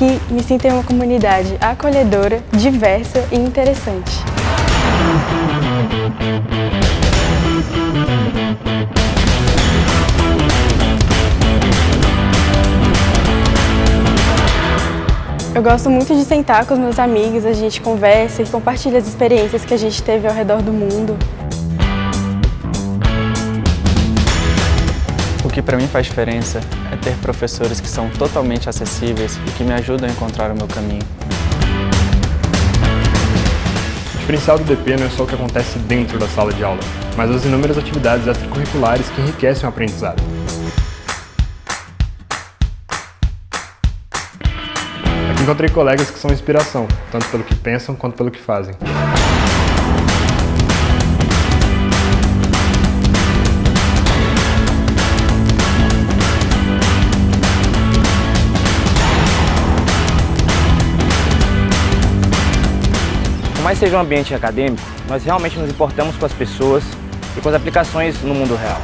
Aqui me sinto em uma comunidade acolhedora, diversa e interessante. Eu gosto muito de sentar com os meus amigos, a gente conversa e compartilha as experiências que a gente teve ao redor do mundo. O que para mim faz diferença é ter professores que são totalmente acessíveis e que me ajudam a encontrar o meu caminho. O diferencial do DP não é só o que acontece dentro da sala de aula, mas as inúmeras atividades extracurriculares que enriquecem o aprendizado. Aqui encontrei colegas que são inspiração, tanto pelo que pensam quanto pelo que fazem. Por mais seja um ambiente acadêmico, nós realmente nos importamos com as pessoas e com as aplicações no mundo real.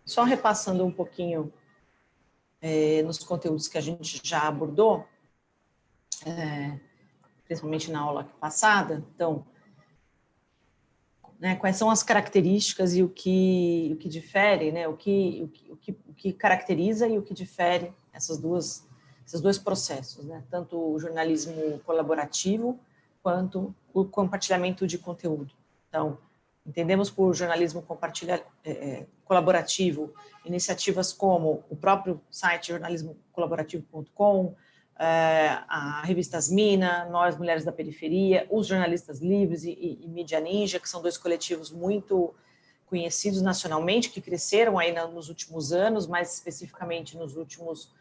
Só repassando um pouquinho nos conteúdos que a gente já abordou, principalmente na aula passada. Então, quais são as características e o que difere, o que caracteriza e o que difere esses dois processos, tanto o jornalismo colaborativo quanto o compartilhamento de conteúdo. Então, entendemos por jornalismo colaborativo iniciativas como o próprio site jornalismocolaborativo.com, a revista Asmina, Nós Mulheres da Periferia, os Jornalistas Livres e Mídia Ninja, que são dois coletivos muito conhecidos nacionalmente, que cresceram aí nos últimos anos, mais especificamente nos últimos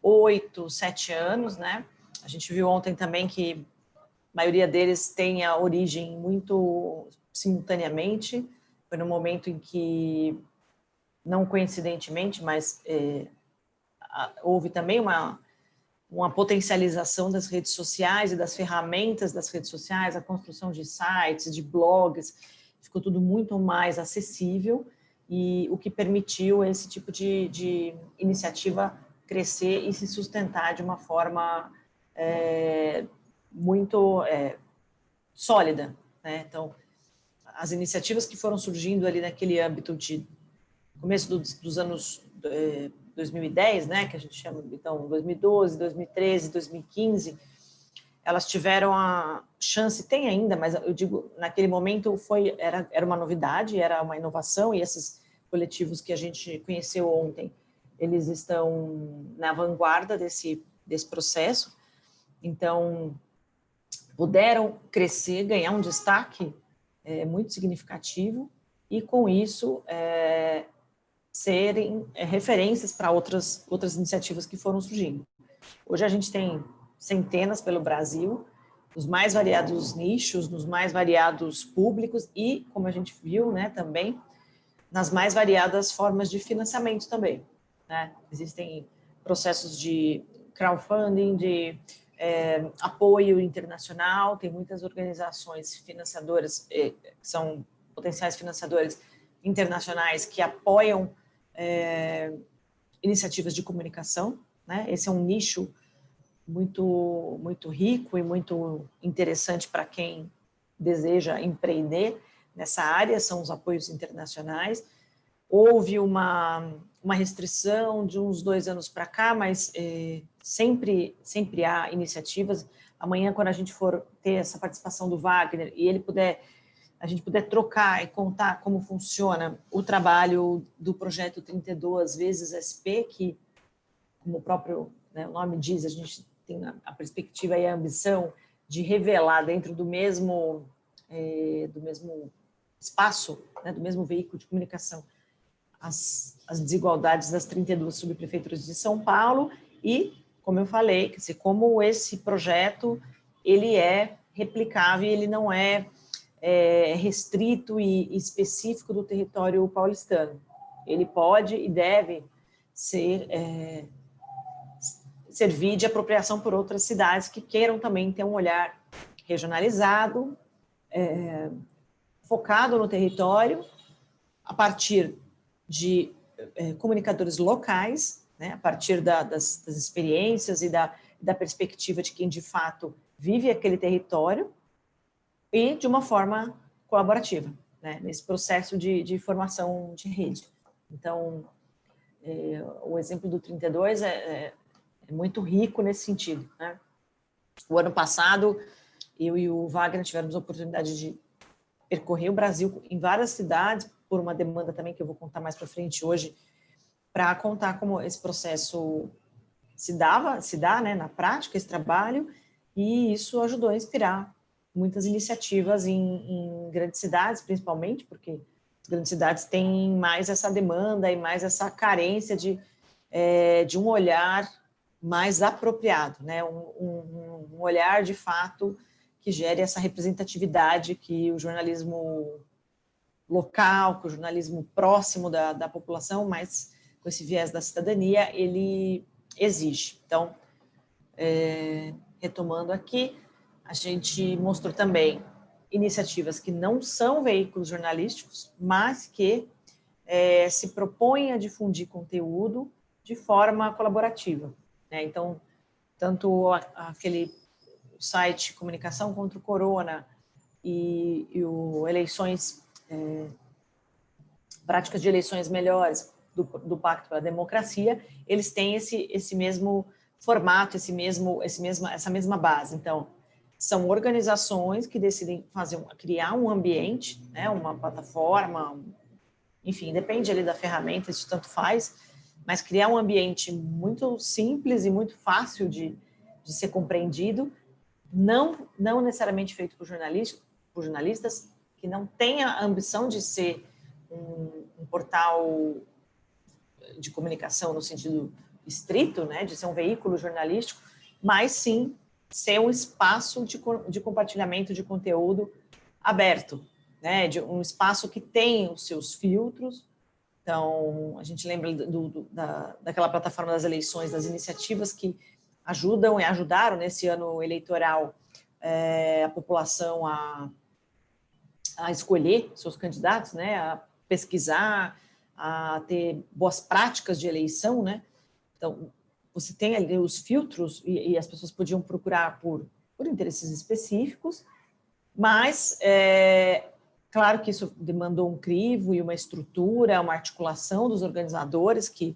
8, 7 anos, A gente viu ontem também que a maioria deles tem a origem muito simultaneamente, foi no momento em que, não coincidentemente, mas houve também uma potencialização das redes sociais e das ferramentas das redes sociais, a construção de sites, de blogs, ficou tudo muito mais acessível, e o que permitiu esse tipo de iniciativa crescer e se sustentar de uma forma muito sólida, Então, as iniciativas que foram surgindo ali naquele âmbito de começo dos anos 2010, que a gente chama, então, 2012, 2013, 2015, elas tiveram a chance, tem ainda, mas eu digo, naquele momento era uma novidade, era uma inovação, e esses coletivos que a gente conheceu ontem, eles estão na vanguarda desse processo, então, puderam crescer, ganhar um destaque muito significativo, e com isso serem referências para outras iniciativas que foram surgindo. Hoje a gente tem centenas pelo Brasil, nos mais variados nichos, nos mais variados públicos e, como a gente viu, também, nas mais variadas formas de financiamento também. Existem processos de crowdfunding, de apoio internacional, tem muitas organizações financiadoras, que são potenciais financiadores internacionais, que apoiam iniciativas de comunicação, Esse é um nicho muito, muito rico e muito interessante para quem deseja empreender nessa área, são os apoios internacionais. Houve uma restrição de uns 2 anos para cá, mas sempre há iniciativas. Amanhã, quando a gente for ter essa participação do Wagner e a gente puder trocar e contar como funciona o trabalho do projeto 32 vezes SP, que, como o próprio o nome diz, a gente tem a perspectiva e a ambição de revelar dentro do mesmo espaço, né, do mesmo veículo de comunicação, as desigualdades das 32 subprefeituras de São Paulo e, como eu falei, quer dizer, como esse projeto ele é replicável, ele não é, restrito e específico do território paulistano. Ele pode e deve servir de apropriação por outras cidades que queiram também ter um olhar regionalizado, focado no território, a partir de comunicadores locais, né, a partir das experiências e da perspectiva de quem, de fato, vive aquele território e de uma forma colaborativa, né, nesse processo de formação de rede. Então, o exemplo do 32 é muito rico nesse sentido, né? O ano passado, eu e o Wagner tivemos a oportunidade de percorrer o Brasil em várias cidades, por uma demanda também que eu vou contar mais para frente hoje, para contar como esse processo se dá, né, na prática, esse trabalho, e isso ajudou a inspirar muitas iniciativas em grandes cidades, principalmente, porque as grandes cidades têm mais essa demanda e mais essa carência de um olhar mais apropriado, né, um olhar, de fato, que gere essa representatividade que o jornalismo local, que o jornalismo próximo da população, mas com esse viés da cidadania, ele exige. Então, retomando aqui, a gente mostrou também iniciativas que não são veículos jornalísticos, mas que se propõem a difundir conteúdo de forma colaborativa, né? Então, tanto aquele site Comunicação contra o Corona e o Práticas de Eleições Melhores do Pacto pela Democracia, eles têm esse mesmo formato, essa mesma base. Então, são organizações que decidem criar um ambiente, né, uma plataforma, enfim, depende ali da ferramenta, isso tanto faz, mas criar um ambiente muito simples e muito fácil de ser compreendido, não necessariamente feito por jornalistas, que não têm a ambição de ser um portal de comunicação no sentido estrito, né, de ser um veículo jornalístico, mas sim ser um espaço de compartilhamento de conteúdo aberto, né, de um espaço que tem os seus filtros. Então, a gente lembra daquela plataforma das eleições, das iniciativas que ajudam e ajudaram nesse ano eleitoral a população a escolher seus candidatos, né, a pesquisar, a ter boas práticas de eleição, né? Então, você tem ali os filtros e as pessoas podiam procurar por interesses específicos, mas claro que isso demandou um crivo e uma estrutura, uma articulação dos organizadores que,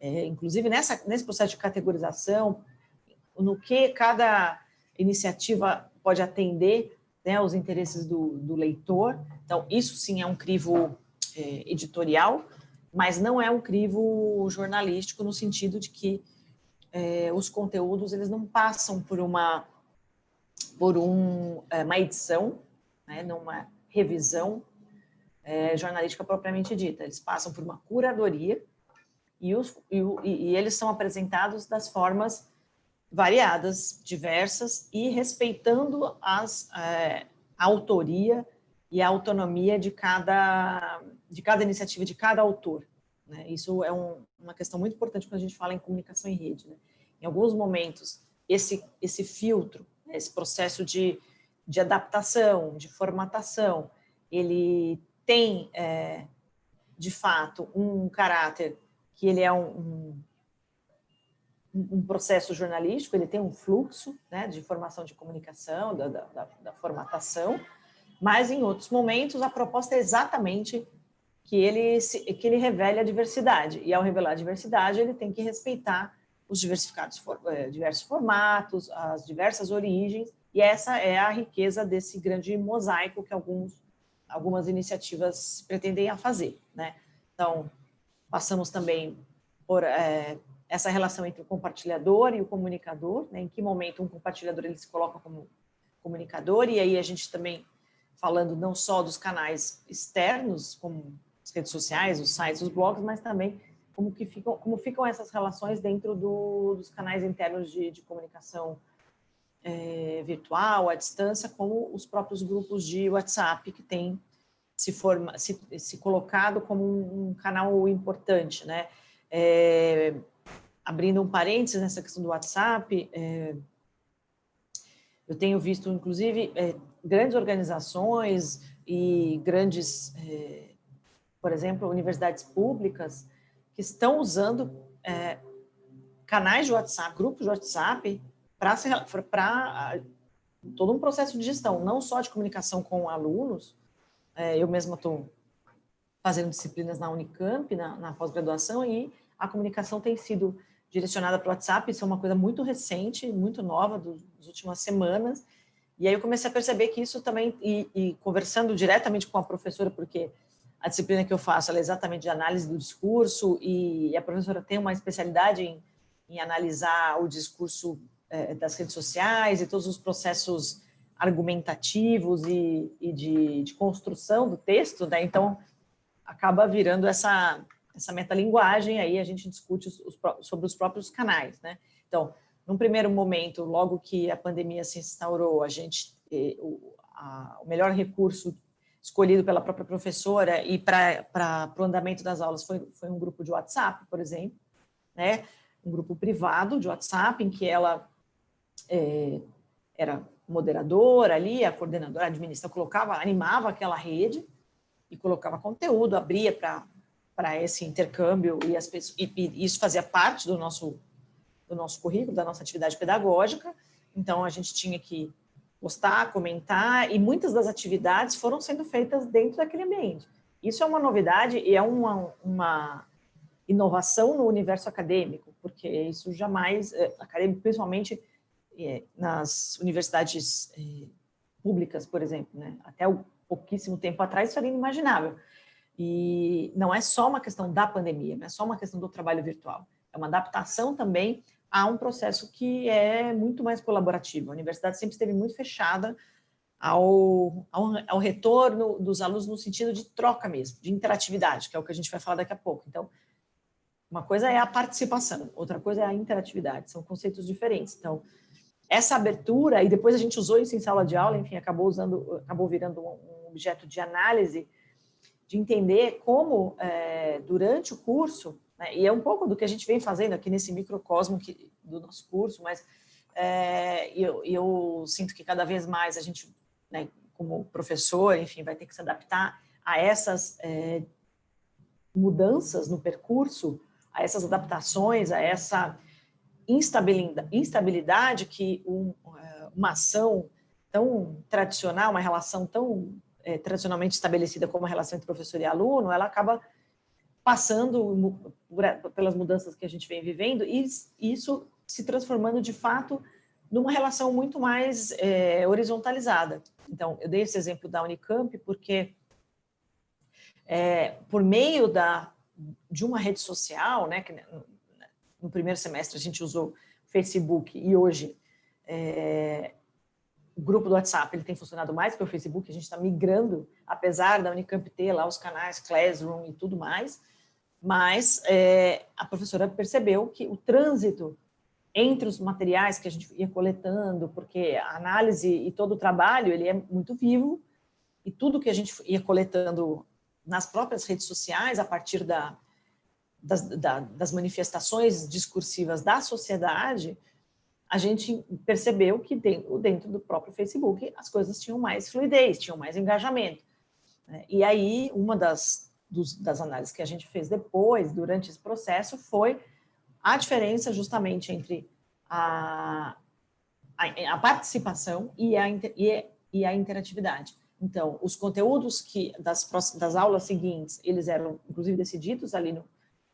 inclusive nesse processo de categorização, no que cada iniciativa pode atender, né, os interesses do leitor. Então, isso sim é um crivo editorial, mas não é um crivo jornalístico no sentido de que os conteúdos eles não passam por uma edição, né, numa revisão jornalística propriamente dita. Eles passam por uma curadoria e eles são apresentados das formas variadas, diversas e respeitando a autoria e a autonomia de cada iniciativa, de cada autor, né? Isso é uma questão muito importante quando a gente fala em comunicação em rede, né? Em alguns momentos, esse filtro, esse processo de adaptação, de formatação, ele tem, de fato, um caráter que ele é um processo jornalístico, ele tem um fluxo, né, de formação de comunicação, da formatação, mas em outros momentos a proposta é exatamente que ele revele a diversidade, e ao revelar a diversidade ele tem que respeitar os diversos formatos, as diversas origens, e essa é a riqueza desse grande mosaico que algumas iniciativas pretendem a fazer, né? Então, passamos também por essa relação entre o compartilhador e o comunicador, né? Em que momento um compartilhador ele se coloca como comunicador, e aí a gente também falando não só dos canais externos, como as redes sociais, os sites, os blogs, mas também como ficam essas relações dentro dos canais internos de comunicação virtual, à distância, como os próprios grupos de WhatsApp, que têm se colocado como um canal importante, né? Abrindo um parênteses nessa questão do WhatsApp, eu tenho visto, inclusive, grandes organizações e grandes, por exemplo, universidades públicas que estão usando canais de WhatsApp, grupos de WhatsApp, para todo um processo de gestão, não só de comunicação com alunos. Eu mesma estou fazendo disciplinas na Unicamp, na pós-graduação, e a comunicação tem sido direcionada para o WhatsApp. Isso é uma coisa muito recente, muito nova, das últimas semanas. E aí eu comecei a perceber que isso também, e conversando diretamente com a professora, porque a disciplina que eu faço ela é exatamente de análise do discurso, e a professora tem uma especialidade em analisar o discurso das redes sociais e todos os processos argumentativos e de construção do texto, né? Então, acaba virando essa metalinguagem, aí a gente discute sobre os próprios canais, né? Então, num primeiro momento, logo que a pandemia se instaurou, o melhor recurso escolhido pela própria professora e para o andamento das aulas foi um grupo de WhatsApp, por exemplo, né? Um grupo privado de WhatsApp, em que ela era moderadora ali, a coordenadora, a administradora, animava aquela rede e colocava conteúdo, abria para esse intercâmbio, e isso fazia parte do nosso currículo, da nossa atividade pedagógica. Então, a gente tinha que postar, comentar, e muitas das atividades foram sendo feitas dentro daquele ambiente. Isso é uma novidade e é uma inovação no universo acadêmico, porque isso jamais, acadêmico, principalmente nas universidades públicas, por exemplo, né? Até pouquíssimo tempo atrás isso era inimaginável. E não é só uma questão da pandemia, não é só uma questão do trabalho virtual, é uma adaptação também a um processo que é muito mais colaborativo. A universidade sempre esteve muito fechada ao retorno dos alunos no sentido de troca mesmo, de interatividade, que é o que a gente vai falar daqui a pouco. Então, uma coisa é a participação, outra coisa é a interatividade, são conceitos diferentes. Então, essa abertura, e depois a gente usou isso em sala de aula, enfim, acabou virando um objeto de análise, de entender como, durante o curso, né, e é um pouco do que a gente vem fazendo aqui nesse microcosmo do nosso curso, mas eu sinto que cada vez mais a gente, né, como professor, enfim, vai ter que se adaptar a essas mudanças no percurso, a essas adaptações, a essa instabilidade que uma ação tão tradicional, uma relação tão tradicionalmente estabelecida como a relação entre professor e aluno, ela acaba passando pelas mudanças que a gente vem vivendo, e isso se transformando de fato numa relação muito mais horizontalizada. Então, eu dei esse exemplo da Unicamp porque por meio de uma rede social, né, que no primeiro semestre a gente usou Facebook, e hoje o grupo do WhatsApp ele tem funcionado mais que o Facebook, a gente está migrando, apesar da Unicamp ter lá os canais Classroom e tudo mais, mas a professora percebeu que o trânsito entre os materiais que a gente ia coletando, porque a análise e todo o trabalho ele é muito vivo, e tudo que a gente ia coletando nas próprias redes sociais, a partir das manifestações discursivas da sociedade, a gente percebeu que dentro do próprio Facebook as coisas tinham mais fluidez, tinham mais engajamento. E aí, uma das análises que a gente fez depois, durante esse processo, foi a diferença justamente entre a participação e a interatividade. Então, os conteúdos das aulas seguintes, eles eram, inclusive, decididos ali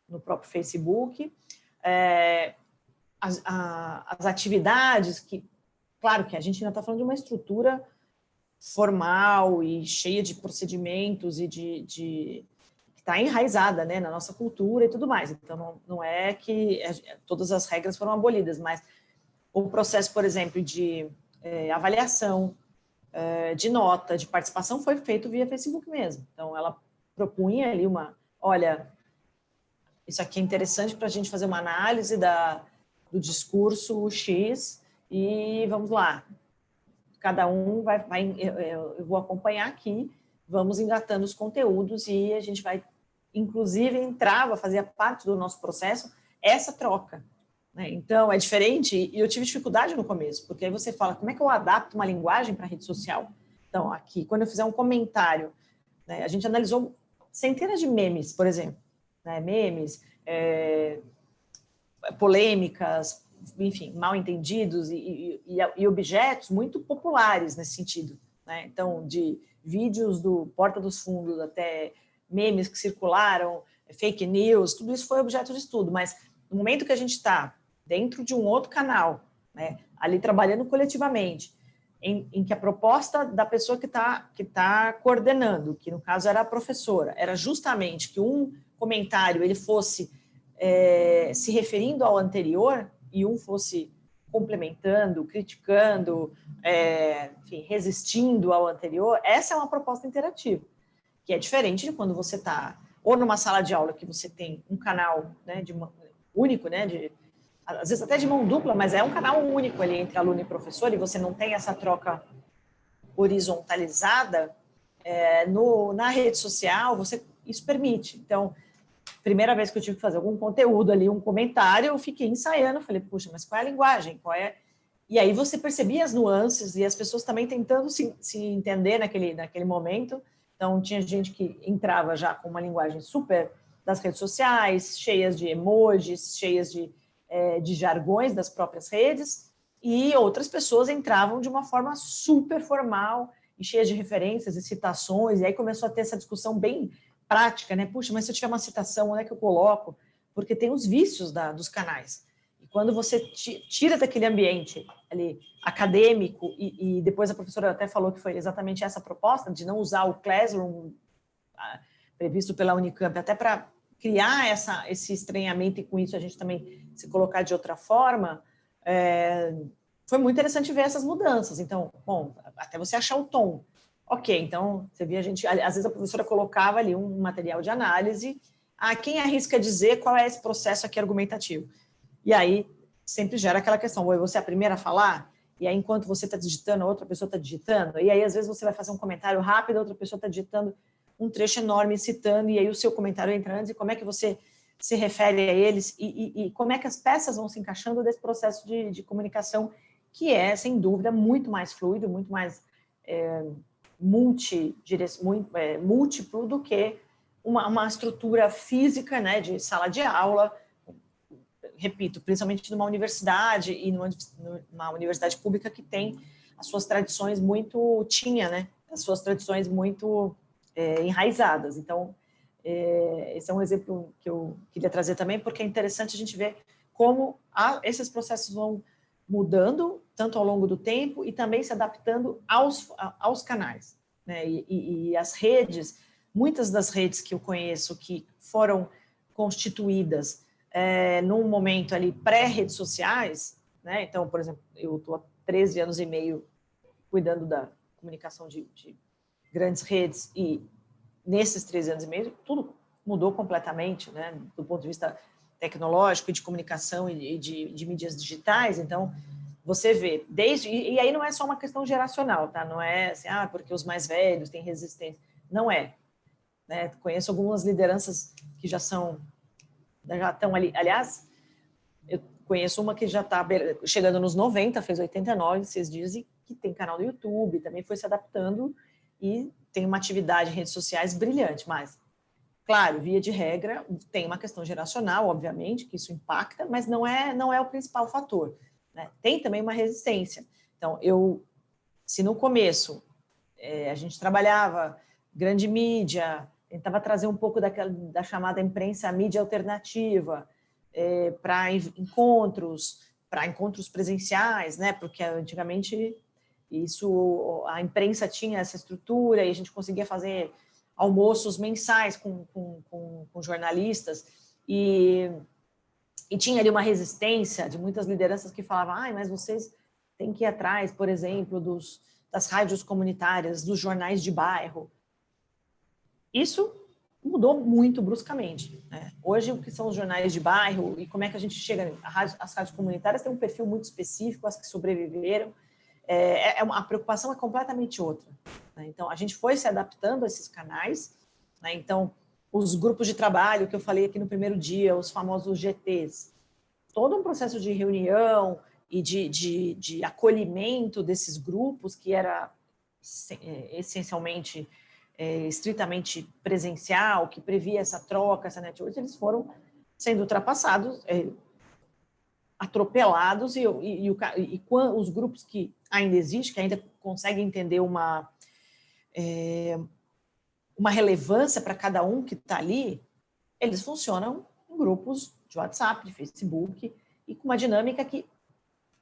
no próprio Facebook. As atividades que, claro que a gente ainda está falando de uma estrutura formal e cheia de procedimentos e que está enraizada, né, na nossa cultura e tudo mais. Então, não é que todas as regras foram abolidas, mas o processo, por exemplo, de avaliação, de nota, de participação, foi feito via Facebook mesmo. Então, ela propunha ali olha, isso aqui é interessante para a gente fazer uma análise do discurso X e vamos lá. Cada um eu vou acompanhar aqui, vamos engatando os conteúdos e a gente vai, inclusive, fazia parte do nosso processo essa troca. Né? Então, é diferente, e eu tive dificuldade no começo, porque aí você fala, como é que eu adapto uma linguagem para a rede social? Então, aqui, quando eu fizer um comentário, né, a gente analisou centenas de memes, por exemplo, né, memes, polêmicas, enfim, mal entendidos e objetos muito populares nesse sentido. Né? Então, de vídeos do Porta dos Fundos até memes que circularam, fake news, tudo isso foi objeto de estudo, mas no momento que a gente está dentro de um outro canal, né, ali trabalhando coletivamente, em que a proposta da pessoa que tá coordenando, que no caso era a professora, era justamente que um comentário ele fosse se referindo ao anterior e um fosse complementando, criticando, enfim, resistindo ao anterior, essa é uma proposta interativa, que é diferente de quando você está ou numa sala de aula que você tem um canal, né, único, né, às vezes até de mão dupla, mas é um canal único ali entre aluno e professor, e você não tem essa troca horizontalizada, na rede social, isso permite. Então, primeira vez que eu tive que fazer algum conteúdo ali, um comentário, eu fiquei ensaiando, falei, puxa, mas qual é a linguagem? E aí você percebia as nuances e as pessoas também tentando se entender naquele momento. Então, tinha gente que entrava já com uma linguagem super das redes sociais, cheias de emojis, cheias de jargões das próprias redes, e outras pessoas entravam de uma forma super formal e cheia de referências e citações, e aí começou a ter essa discussão bem prática, né? Puxa, mas se eu tiver uma citação, onde é que eu coloco? Porque tem os vícios dos canais. E quando você tira daquele ambiente ali acadêmico, e depois a professora até falou que foi exatamente essa proposta, de não usar o Classroom previsto pela Unicamp, até para criar esse estranhamento, e com isso a gente também se colocar de outra forma, foi muito interessante ver essas mudanças. Então, bom, até você achar o tom. Ok, então, você via às vezes a professora colocava ali um material de análise, quem arrisca dizer qual é esse processo aqui argumentativo? E aí, sempre gera aquela questão, você é a primeira a falar? E aí, enquanto você está digitando, a outra pessoa está digitando? E aí, às vezes, você vai fazer um comentário rápido, a outra pessoa está digitando um trecho enorme, citando, e aí o seu comentário entra antes, e como é que você se refere a eles, e como é que as peças vão se encaixando desse processo de comunicação, que é, sem dúvida, muito mais fluido, muito mais múltiplo do que uma estrutura física, né, de sala de aula, repito, principalmente numa universidade e numa universidade pública que tem as suas tradições as suas tradições muito enraizadas. Então, esse é um exemplo que eu queria trazer também, porque é interessante a gente ver como esses processos vão mudando, tanto ao longo do tempo, e também se adaptando aos canais. Né? E as redes, muitas das redes que eu conheço que foram constituídas num momento ali pré-redes sociais, né? Então, por exemplo, eu estou há 13 anos e meio cuidando da comunicação de grandes redes, e nesses 13 anos e meio, tudo mudou completamente, né, do ponto de vista tecnológico e de comunicação e de mídias digitais. Então, você vê, e aí não é só uma questão geracional, tá? Não é assim, porque os mais velhos têm resistência. Não é. Né? Conheço algumas lideranças que já estão ali. Aliás, eu conheço uma que já está chegando nos 90, fez 89, esses dias, e que tem canal do YouTube, também foi se adaptando e tem uma atividade em redes sociais brilhante, mas, claro, via de regra, tem uma questão geracional, obviamente, que isso impacta, mas não é o principal fator. Né? Tem também uma resistência. Então, se no começo a gente trabalhava grande mídia, tentava trazer um pouco da chamada imprensa mídia alternativa para encontros presenciais, né? Porque antigamente a imprensa tinha essa estrutura e a gente conseguia fazer almoços mensais com jornalistas, e tinha ali uma resistência de muitas lideranças que falavam, mas vocês têm que ir atrás, por exemplo, das rádios comunitárias, dos jornais de bairro. Isso mudou muito bruscamente, né? Hoje, o que são os jornais de bairro e como é que a gente chega... As rádios comunitárias têm um perfil muito específico, as que sobreviveram. A preocupação é completamente outra, né? Então, a gente foi se adaptando a esses canais, né? Então, os grupos de trabalho que eu falei aqui no primeiro dia, os famosos GTs, todo um processo de reunião e de acolhimento desses grupos, que era essencialmente, estritamente presencial, que previa essa troca, essa network, eles foram sendo ultrapassados, atropelados, e os grupos que ainda existem, que ainda conseguem entender uma relevância para cada um que está ali, eles funcionam em grupos de WhatsApp, de Facebook, e com uma dinâmica que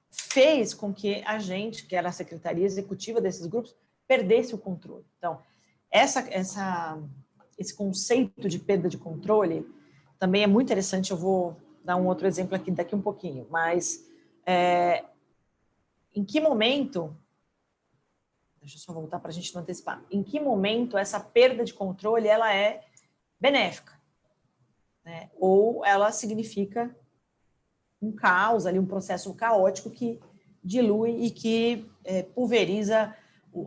fez com que a gente, que era a secretaria executiva desses grupos, perdesse o controle. Então, esse conceito de perda de controle também é muito interessante. Eu vou dar um outro exemplo aqui daqui um pouquinho, mas em que momento, deixa eu só voltar para a gente não antecipar, em que momento essa perda de controle ela é benéfica, né? Ou ela significa um caos, ali, um processo caótico que dilui e que pulveriza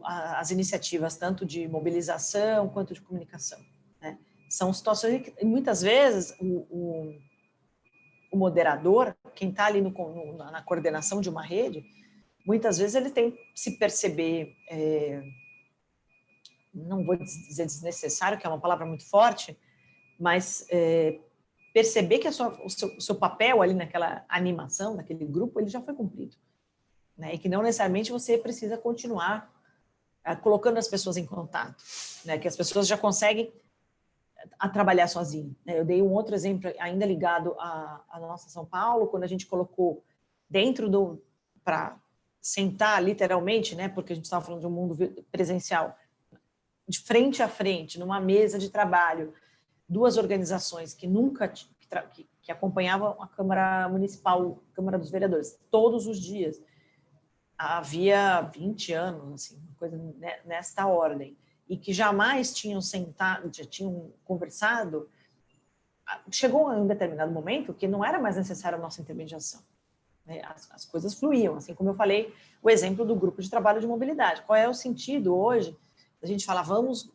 as iniciativas, tanto de mobilização quanto de comunicação, né? São situações que, muitas vezes, o moderador, quem está ali na coordenação de uma rede, muitas vezes ele tem que se perceber, não vou dizer desnecessário, que é uma palavra muito forte, mas perceber que o seu papel ali naquela animação, naquele grupo, ele já foi cumprido, né? E que não necessariamente você precisa continuar colocando as pessoas em contato, né? Que as pessoas já conseguem trabalhar sozinho, né? Eu dei um outro exemplo ainda ligado à nossa São Paulo, quando a gente colocou dentro para sentar literalmente, né? Porque a gente estava falando de um mundo presencial, de frente a frente, numa mesa de trabalho, duas organizações que nunca que acompanhavam a Câmara Municipal, Câmara dos Vereadores, todos os dias. Havia 20 anos, assim, uma coisa nesta ordem, e que jamais tinham sentado, já tinham conversado. Chegou a um determinado momento que não era mais necessária a nossa intermediação, né? As coisas fluíam, assim como eu falei, o exemplo do grupo de trabalho de mobilidade. Qual é o sentido hoje da gente falar, vamos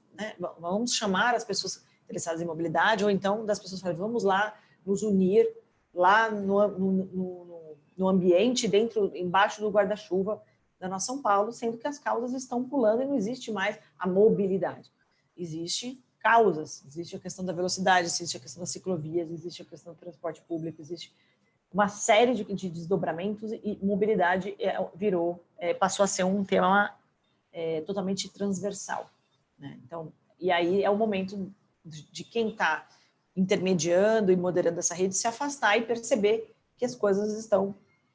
chamar as pessoas interessadas em mobilidade, ou então das pessoas falarem, vamos lá nos unir lá no ambiente, embaixo do guarda-chuva da nossa São Paulo, sendo que as causas estão pulando e não existe mais a mobilidade. Existe causas, existe a questão da velocidade, existe a questão das ciclovias, existe a questão do transporte público, existe uma série de desdobramentos, e mobilidade passou a ser um tema totalmente transversal, né? Então, e aí é o momento de quem está intermediando e moderando essa rede se afastar e perceber que as coisas estão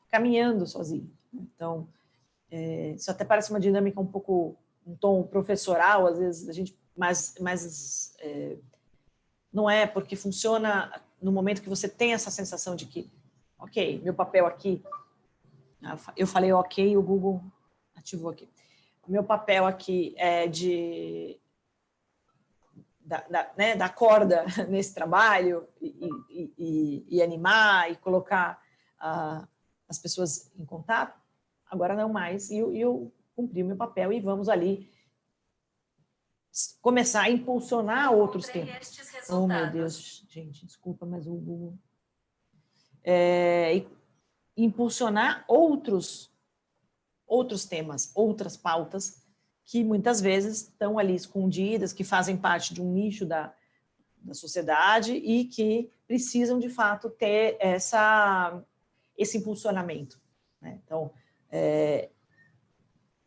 caminhando sozinho. Então, isso até parece uma dinâmica um tom professoral, às vezes a gente, mas não é, porque funciona no momento que você tem essa sensação de que, ok, meu papel aqui, eu falei ok, o Google ativou aqui, meu papel aqui é dar corda nesse trabalho e animar e colocar as pessoas em contato, agora não mais, e eu cumpri o meu papel e vamos ali começar a impulsionar outros temas. Oh, meu Deus, gente, desculpa, mas o Google... impulsionar outros temas, outras pautas, que muitas vezes estão ali escondidas, que fazem parte de um nicho da sociedade e que precisam, de fato, ter esse impulsionamento, né? Então,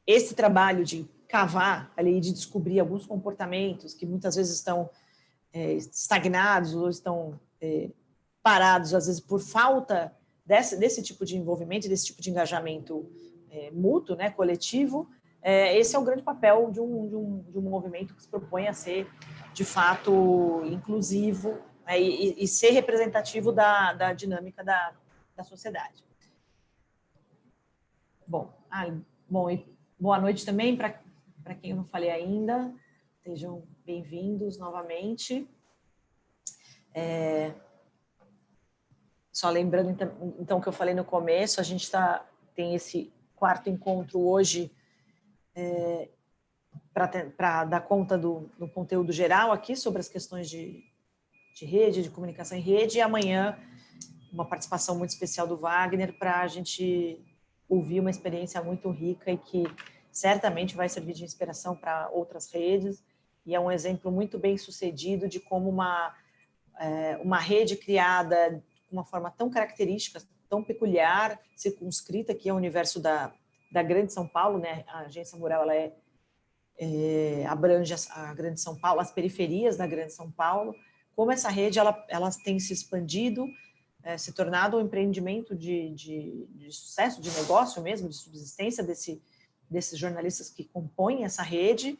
esse trabalho de cavar ali, de descobrir alguns comportamentos que muitas vezes estão estagnados ou estão parados, às vezes, por falta desse tipo de envolvimento, desse tipo de engajamento mútuo, né, coletivo. Esse é o grande papel de um movimento que se propõe a ser, de fato, inclusivo, né, e ser representativo da dinâmica da sociedade. Bom, Boa noite também para quem eu não falei ainda. Sejam bem-vindos novamente. Só lembrando, então, que eu falei no começo, a gente tem esse quarto encontro hoje para dar conta do conteúdo geral aqui sobre as questões de rede, de comunicação em rede, e amanhã uma participação muito especial do Wagner para a gente ouvir uma experiência muito rica e que certamente vai servir de inspiração para outras redes, e é um exemplo muito bem sucedido de como uma rede criada de uma forma tão característica, tão peculiar, circunscrita, que é o universo da Grande São Paulo, né? A Agência Mural ela abrange a Grande São Paulo, as periferias da Grande São Paulo, como essa rede ela tem se expandido, se tornado um empreendimento de sucesso, de negócio mesmo, de subsistência desses jornalistas que compõem essa rede,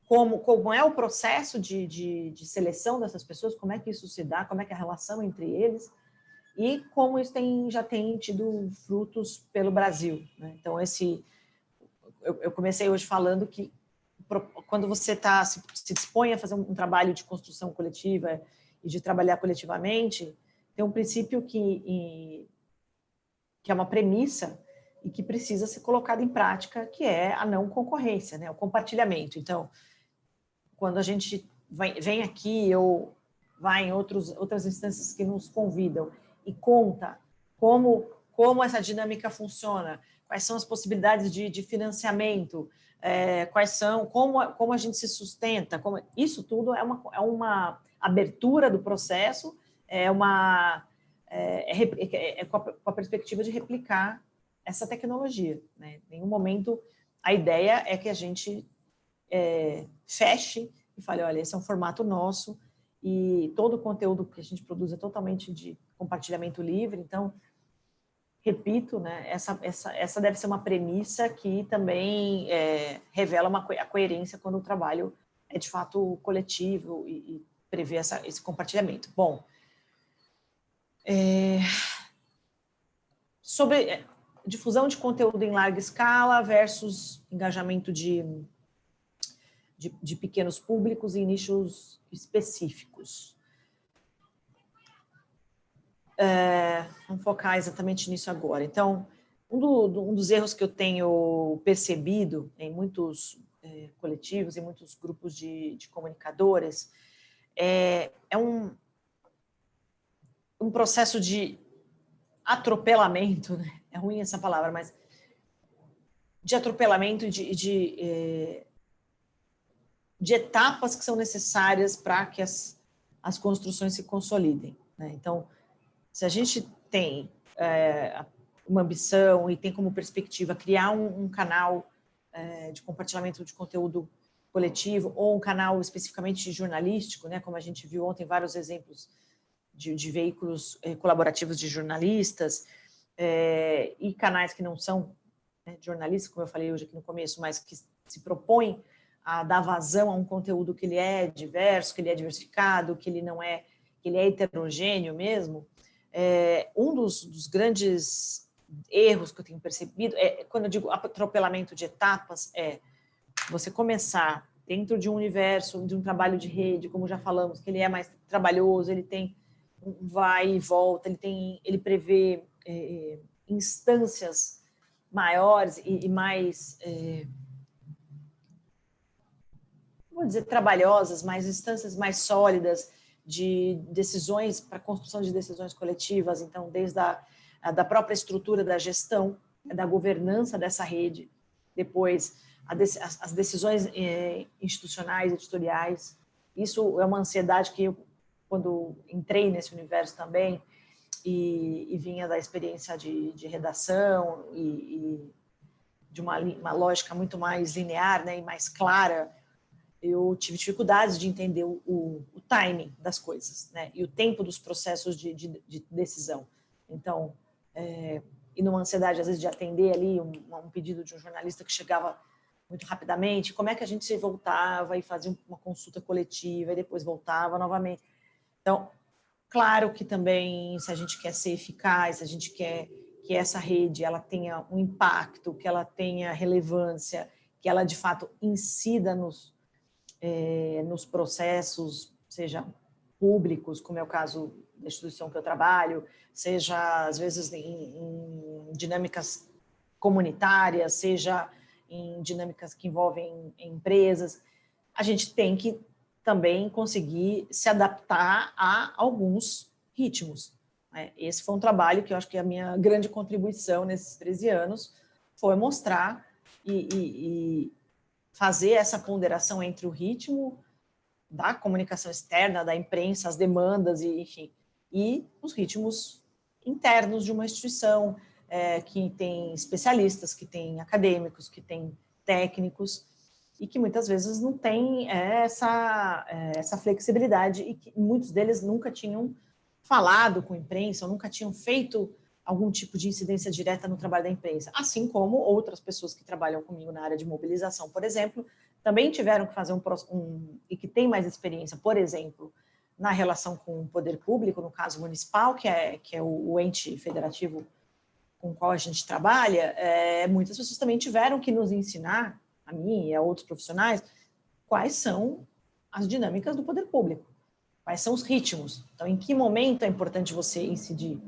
como é o processo de seleção dessas pessoas, como é que isso se dá, como é que é a relação entre eles, e como isso já tem tido frutos pelo Brasil, né? Então, eu comecei hoje falando que quando você se dispõe a fazer um trabalho de construção coletiva e de trabalhar coletivamente, tem um princípio que é uma premissa e que precisa ser colocado em prática, que é a não concorrência, né? O compartilhamento. Então, quando a gente vem aqui ou vai em outras instâncias que nos convidam e conta como essa dinâmica funciona, quais são as possibilidades de financiamento, como a gente se sustenta, isso tudo é uma abertura do processo, com a perspectiva de replicar essa tecnologia, né? Em nenhum momento a ideia é que a gente feche e fale, olha, esse é um formato nosso e todo o conteúdo que a gente produz é totalmente de compartilhamento livre. Então, repito, né, essa deve ser uma premissa que também revela a coerência quando o trabalho é de fato coletivo e prevê esse compartilhamento. Bom, sobre difusão de conteúdo em larga escala versus engajamento de pequenos públicos em nichos específicos. Vamos focar exatamente nisso agora. Então, um dos erros que eu tenho percebido em muitos coletivos, em muitos grupos de comunicadores, é um processo de atropelamento, né? É ruim essa palavra, mas de atropelamento de etapas que são necessárias para que as construções se consolidem, né? Então, se a gente tem uma ambição e tem como perspectiva criar um canal de compartilhamento de conteúdo coletivo ou um canal especificamente jornalístico, né, como a gente viu ontem vários exemplos de veículos colaborativos de jornalistas e canais que não são jornalistas, como eu falei hoje aqui no começo, mas que se propõem a dar vazão a um conteúdo que ele é diverso, que ele é diversificado, que ele é heterogêneo mesmo. Um dos grandes erros que eu tenho percebido quando eu digo atropelamento de etapas, você começar dentro de um universo, de um trabalho de rede, como já falamos, que ele é mais trabalhoso, ele tem um vai e volta, ele prevê instâncias maiores e mais, vou dizer, trabalhosas, mais instâncias mais sólidas de decisões, para construção de decisões coletivas, então, desde da própria estrutura da gestão, da governança dessa rede, depois as decisões institucionais, editoriais. Isso é uma ansiedade que eu, quando entrei nesse universo também, e vinha da experiência de redação e de uma lógica muito mais linear, né, e mais clara, eu tive dificuldades de entender o timing das coisas, né, e o tempo dos processos de decisão. Então, e numa ansiedade, às vezes, de atender ali um pedido de um jornalista que chegava muito rapidamente, como é que a gente se voltava e fazia uma consulta coletiva e depois voltava novamente. Então, claro que também, se a gente quer ser eficaz, se a gente quer que essa rede ela tenha um impacto, que ela tenha relevância, que ela de fato incida nos processos, seja públicos, como é o caso da instituição que eu trabalho, seja às vezes em dinâmicas comunitárias, seja em dinâmicas que envolvem empresas, a gente tem que também conseguir se adaptar a alguns ritmos. Esse foi um trabalho que eu acho que a minha grande contribuição nesses 13 anos foi mostrar e fazer essa ponderação entre o ritmo da comunicação externa, da imprensa, as demandas, enfim, e os ritmos internos de uma instituição que tem especialistas, que tem acadêmicos, que tem técnicos, e que muitas vezes não tem essa flexibilidade, e que muitos deles nunca tinham falado com a imprensa, ou nunca tinham feito algum tipo de incidência direta no trabalho da imprensa, assim como outras pessoas que trabalham comigo na área de mobilização, por exemplo, também tiveram que fazer e que tem mais experiência, por exemplo, na relação com o poder público, no caso municipal, que é o ente federativo com o qual a gente trabalha, muitas pessoas também tiveram que nos ensinar, a mim e a outros profissionais, quais são as dinâmicas do poder público, quais são os ritmos. Então, em que momento é importante você incidir?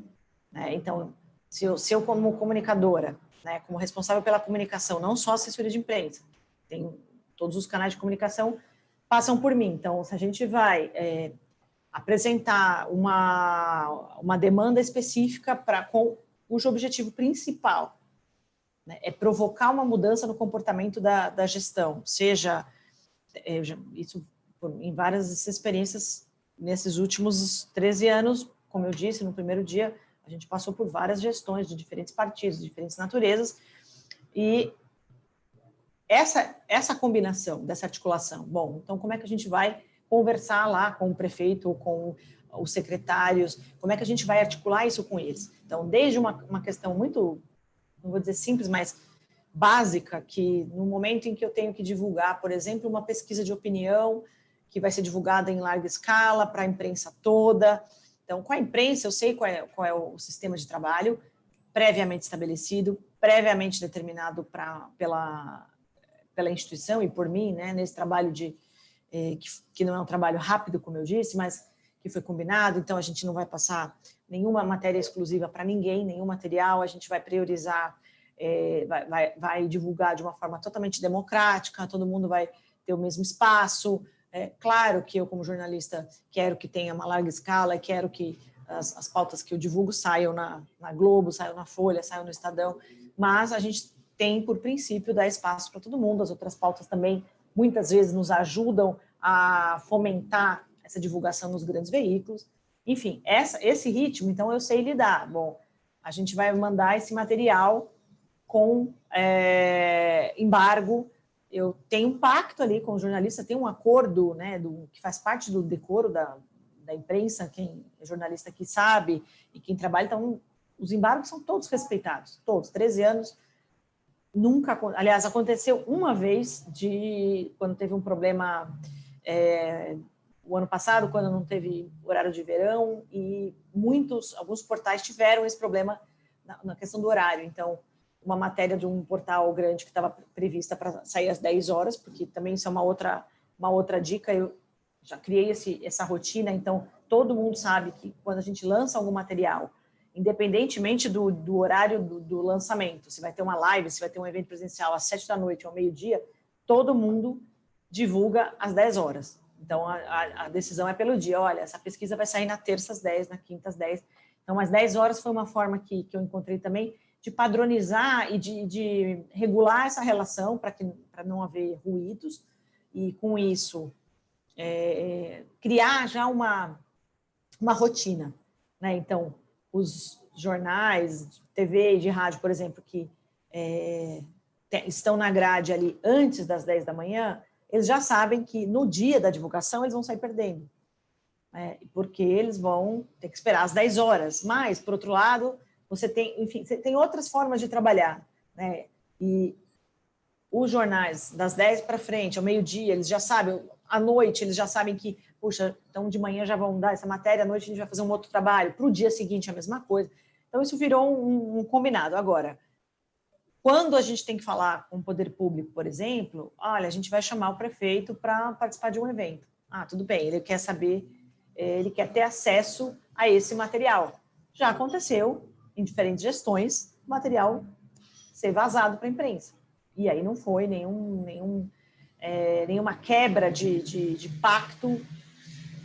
Então, se eu como comunicadora, como responsável pela comunicação, não só assessoria de imprensa, tem todos os canais de comunicação passam por mim. Então, se a gente vai apresentar uma demanda específica cujo objetivo principal é provocar uma mudança no comportamento da gestão, seja isso em várias experiências nesses últimos 13 anos, como eu disse no primeiro dia, a gente passou por várias gestões de diferentes partidos, de diferentes naturezas, e essa combinação, dessa articulação, bom, então como é que a gente vai conversar lá com o prefeito, com os secretários, como é que a gente vai articular isso com eles? Então, desde uma questão muito, não vou dizer simples, mas básica, que no momento em que eu tenho que divulgar, por exemplo, uma pesquisa de opinião, que vai ser divulgada em larga escala para a imprensa toda. Então, com a imprensa, eu sei qual é o sistema de trabalho previamente estabelecido, previamente determinado pela instituição e por mim, nesse trabalho que não é um trabalho rápido, como eu disse, mas que foi combinado. Então, a gente não vai passar nenhuma matéria exclusiva para ninguém, nenhum material, a gente vai priorizar, vai divulgar de uma forma totalmente democrática, todo mundo vai ter o mesmo espaço. Claro que eu, como jornalista, quero que tenha uma larga escala, quero que as pautas que eu divulgo saiam na Globo, saiam na Folha, saiam no Estadão, mas a gente tem, por princípio, dar espaço para todo mundo. As outras pautas também, muitas vezes, nos ajudam a fomentar essa divulgação nos grandes veículos. Enfim, esse ritmo, então, eu sei lidar. Bom, a gente vai mandar esse material com embargo. Eu tenho um pacto ali com o jornalista, tem um acordo, que faz parte do decoro da imprensa, quem é jornalista aqui sabe, e quem trabalha, então, os embargos são todos respeitados, todos, 13 anos, nunca, aliás, aconteceu uma vez, quando teve um problema o ano passado, quando não teve horário de verão, e alguns portais tiveram esse problema na questão do horário. Então, uma matéria de um portal grande que estava prevista para sair às 10 horas, porque também isso é uma outra dica, eu já criei essa rotina, então todo mundo sabe que quando a gente lança algum material, independentemente do horário do lançamento, se vai ter uma live, se vai ter um evento presencial às 7 da noite ou ao meio-dia, todo mundo divulga às 10 horas. Então, a decisão é pelo dia. Olha, essa pesquisa vai sair na terça às 10, na quinta às 10. Então, às 10 horas foi uma forma que eu encontrei também de padronizar e de regular essa relação para não haver ruídos, e com isso criar já uma rotina. Então, os jornais, de TV e de rádio, por exemplo, que estão na grade ali antes das 10 da manhã, eles já sabem que no dia da divulgação eles vão sair perdendo, porque eles vão ter que esperar às 10 horas. Mas, por outro lado, você tem outras formas de trabalhar, e os jornais das 10 para frente, ao meio-dia, eles já sabem, à noite eles já sabem que, puxa, então de manhã já vão dar essa matéria, à noite a gente vai fazer um outro trabalho, para o dia seguinte a mesma coisa. Então, isso virou um combinado. Agora, quando a gente tem que falar com o poder público, por exemplo, olha, a gente vai chamar o prefeito para participar de um evento. Ah, tudo bem, ele quer saber, ele quer ter acesso a esse material. Já aconteceu, em diferentes gestões, o material ser vazado para a imprensa. E aí não foi nenhuma quebra de pacto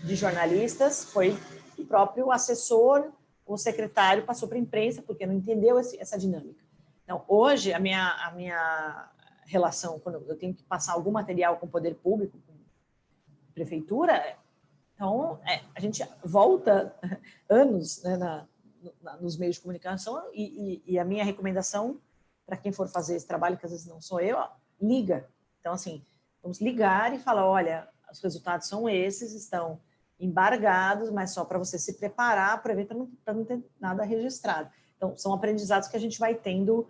de jornalistas, foi o próprio assessor, o secretário passou para a imprensa, porque não entendeu essa dinâmica. Então, hoje, a minha relação, quando eu tenho que passar algum material com o poder público, com a prefeitura, então, a gente volta anos, né, nos meios de comunicação, e a minha recomendação para quem for fazer esse trabalho, que às vezes não sou eu, liga. Então, assim, vamos ligar e falar, olha, os resultados são esses, estão embargados, mas só para você se preparar para o evento, para não ter nada registrado. Então, são aprendizados que a gente vai tendo,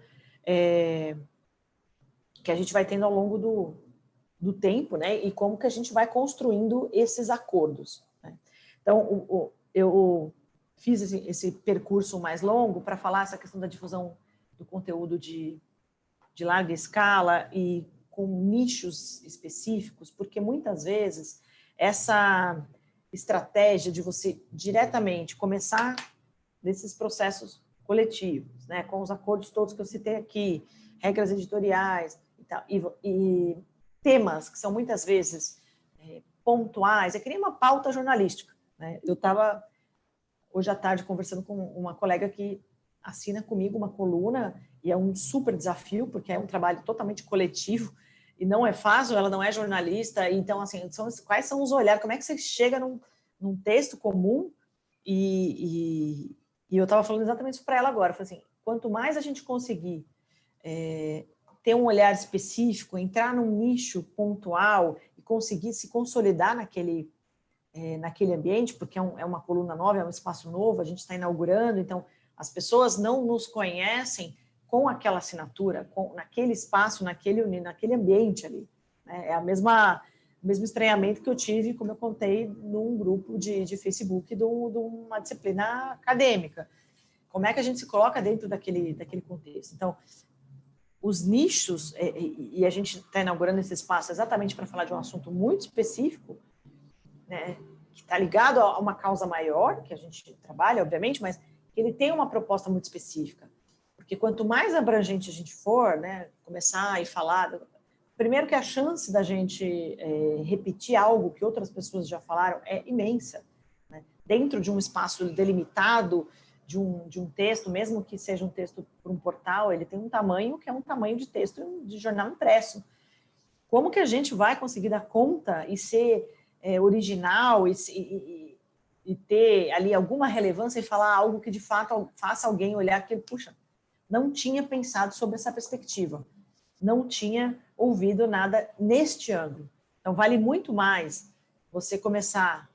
ao longo do tempo, né? E como que a gente vai construindo esses acordos, né? Então, eu fiz esse percurso mais longo para falar essa questão da difusão do conteúdo de larga escala e com nichos específicos, porque muitas vezes essa estratégia de você diretamente começar desses processos coletivos, né, com os acordos todos que eu citei aqui, regras editoriais e tal, e temas que são muitas vezes pontuais, é que nem uma pauta jornalística, né? Eu estava hoje à tarde conversando com uma colega que assina comigo uma coluna, e é um super desafio, porque é um trabalho totalmente coletivo, e não é fácil, ela não é jornalista, então, assim, quais são os olhares, como é que você chega num texto comum, e eu estava falando exatamente isso para ela agora, eu falei assim, quanto mais a gente conseguir ter um olhar específico, entrar num nicho pontual, e conseguir se consolidar naquele ambiente, porque é uma coluna nova, é um espaço novo, a gente está inaugurando, então as pessoas não nos conhecem com aquela assinatura, naquele espaço, naquele ambiente ali, né? É o mesmo estranhamento que eu tive, como eu contei, num grupo de Facebook de uma disciplina acadêmica. Como é que a gente se coloca dentro daquele contexto? Então, os nichos, e a gente está inaugurando esse espaço exatamente para falar de um assunto muito específico, né, que está ligado a uma causa maior, que a gente trabalha, obviamente, mas que ele tem uma proposta muito específica. Porque quanto mais abrangente a gente for, né, começar e falar, primeiro que a chance da gente repetir algo que outras pessoas já falaram é imensa, né? Dentro de um espaço delimitado, de um texto, mesmo que seja um texto para um portal, ele tem um tamanho que é um tamanho de texto de jornal impresso. Como que a gente vai conseguir dar conta e ser original e ter ali alguma relevância e falar algo que de fato faça alguém olhar que, puxa, não tinha pensado sobre essa perspectiva, não tinha ouvido nada neste ângulo. Então, vale muito mais você começar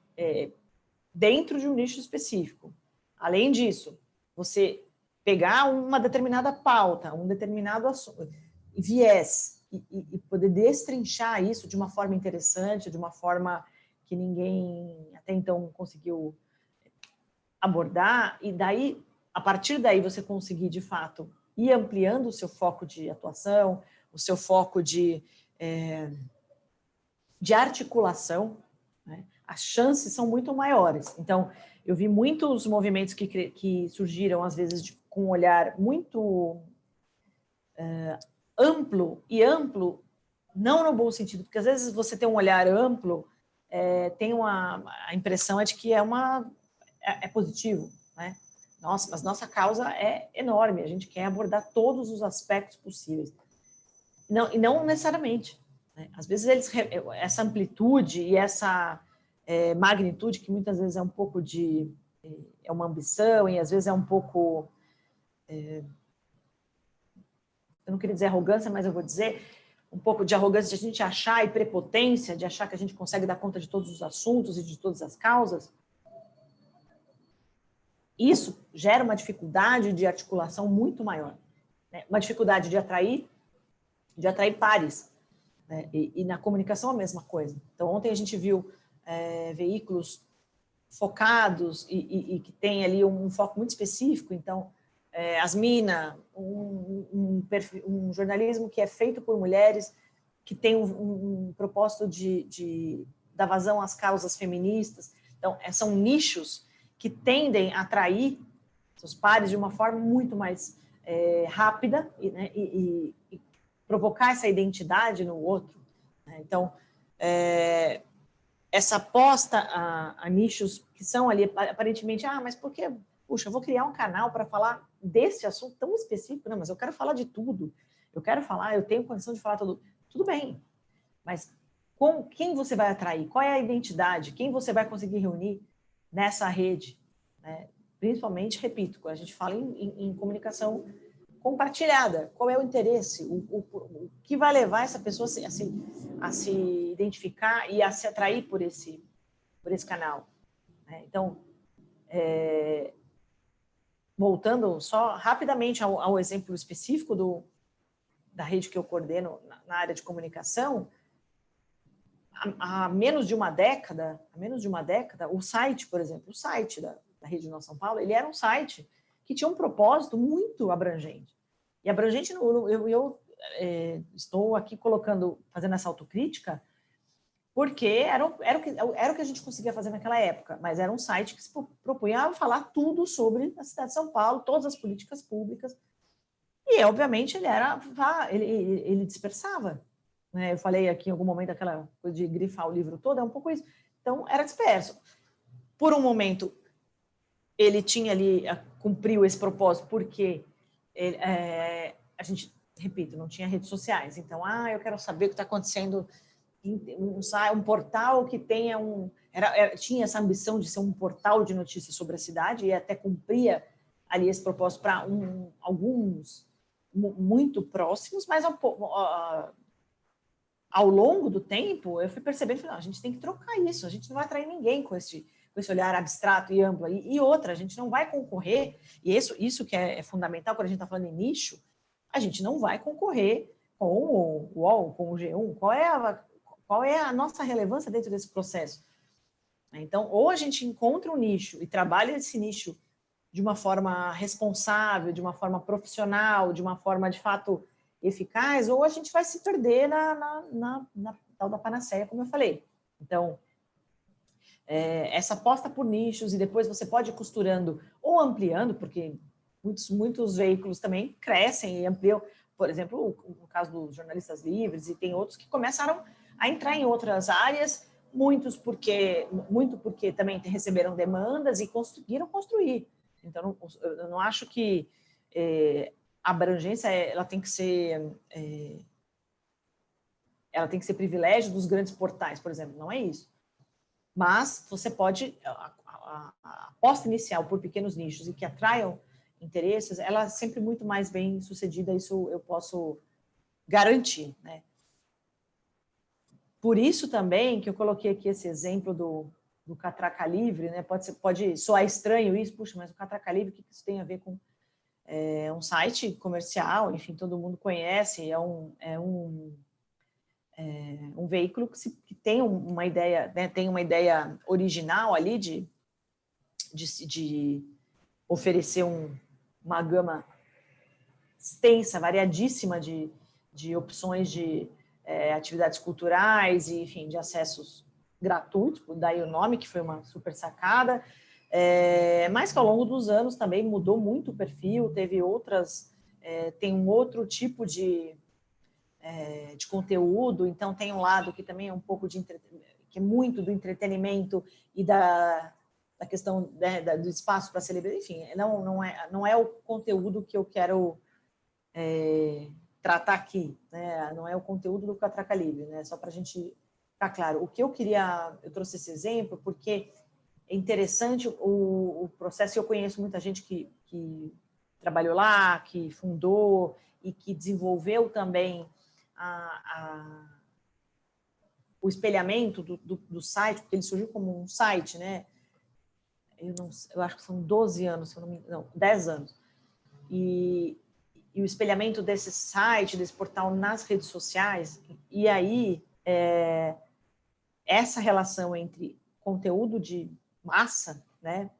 dentro de um nicho específico. Além disso, você pegar uma determinada pauta, um determinado viés, e poder destrinchar isso de uma forma interessante, de uma forma que ninguém até então conseguiu abordar, e daí, a partir daí, você conseguir, de fato, ir ampliando o seu foco de atuação, o seu foco de articulação, né? As chances são muito maiores. Então, eu vi muitos movimentos que surgiram, às vezes, com um olhar muito amplo, e amplo não no bom sentido, porque às vezes você tem um olhar amplo, tem a impressão de que é positivo, né? Nossa, mas nossa causa é enorme, a gente quer abordar todos os aspectos possíveis. Não, e não necessariamente, né? Às vezes essa amplitude e essa magnitude, que muitas vezes é um pouco é uma ambição, e às vezes é um pouco, eu não queria dizer arrogância, mas eu vou dizer, um pouco de arrogância de a gente achar, e prepotência, de achar que a gente consegue dar conta de todos os assuntos e de todas as causas. Isso gera uma dificuldade de articulação muito maior, né? Uma dificuldade de atrair pares, né? E na comunicação a mesma coisa. Então, ontem a gente viu veículos focados e que tem ali um foco muito específico, então, Asmina, um jornalismo que é feito por mulheres, que tem um propósito de dar vazão às causas feministas. Então, são nichos que tendem a atrair seus pares de uma forma muito mais rápida e provocar essa identidade no outro. Né? Então, essa aposta a nichos que são ali, aparentemente, mas por que, puxa, eu vou criar um canal para falar desse assunto tão específico? Não, mas eu quero falar de tudo. Eu tenho condição de falar tudo. Tudo bem, mas com quem você vai atrair? Qual é a identidade? Quem você vai conseguir reunir nessa rede? Né? Principalmente, repito, quando a gente fala em comunicação compartilhada, qual é o interesse? O que vai levar essa pessoa a se identificar e a se atrair por esse canal? Né? Então, voltando só rapidamente ao exemplo específico da rede que eu coordeno na área de comunicação, há menos de uma década, o site, por exemplo, o site da Rede Nós São Paulo, ele era um site que tinha um propósito muito abrangente. E abrangente, eu estou aqui fazendo essa autocrítica, porque era o que a gente conseguia fazer naquela época, mas era um site que se propunha a falar tudo sobre a cidade de São Paulo, todas as políticas públicas, e, obviamente, ele dispersava. Né? Eu falei aqui em algum momento aquela coisa de grifar o livro todo, é um pouco isso. Então, era disperso. Por um momento, ele tinha ali, cumpriu esse propósito, porque a gente, repito, não tinha redes sociais. Então, eu quero saber o que está acontecendo um portal que tenha tinha essa ambição de ser um portal de notícias sobre a cidade e até cumpria ali esse propósito para alguns muito próximos, mas ao longo do tempo eu fui percebendo que a gente tem que trocar isso, a gente não vai atrair ninguém com esse olhar abstrato e amplo. E outra, a gente não vai concorrer, e isso que é fundamental quando a gente está falando em nicho, a gente não vai concorrer com o UOL, com o G1, qual é a nossa relevância dentro desse processo? Então, ou a gente encontra um nicho e trabalha esse nicho de uma forma responsável, de uma forma profissional, de uma forma, de fato, eficaz, ou a gente vai se perder na tal da panaceia, como eu falei. Então, essa aposta por nichos, e depois você pode ir costurando ou ampliando, porque muitos veículos também crescem e ampliam. Por exemplo, o caso dos jornalistas livres, e tem outros que começaram a entrar em outras áreas, muito porque também receberam demandas e conseguiram construir. Então, eu não acho que a abrangência ela tem que ser privilégio dos grandes portais, por exemplo. Não é isso. Mas você pode, a aposta inicial por pequenos nichos e que atraiam interesses, ela é sempre muito mais bem sucedida, isso eu posso garantir, né? Por isso também que eu coloquei aqui esse exemplo do Catraca Livre, né? Pode soar estranho isso, puxa, mas o Catraca Livre, o que isso tem a ver com um site comercial? Enfim, todo mundo conhece, é um veículo que tem uma ideia, né? Tem uma ideia original ali de oferecer uma gama extensa, variadíssima de opções de atividades culturais e, enfim, de acessos gratuitos, daí o nome, que foi uma super sacada, mas que ao longo dos anos também mudou muito o perfil, tem um outro tipo de conteúdo, então tem um lado que também é um pouco que é muito do entretenimento e da questão, né, do espaço para celebrar, enfim, não é o conteúdo que eu quero tratar aqui, né? Não é o conteúdo do Catraca Livre, né? Só para a gente ficar claro. O que eu trouxe esse exemplo porque é interessante o processo, e eu conheço muita gente que trabalhou lá, que fundou e que desenvolveu também o espelhamento do site, porque ele surgiu como um site, né? Eu acho que são 12 anos, se eu não me engano, 10 anos. E o espelhamento desse site, desse portal nas redes sociais, e aí essa relação entre conteúdo de massa, né,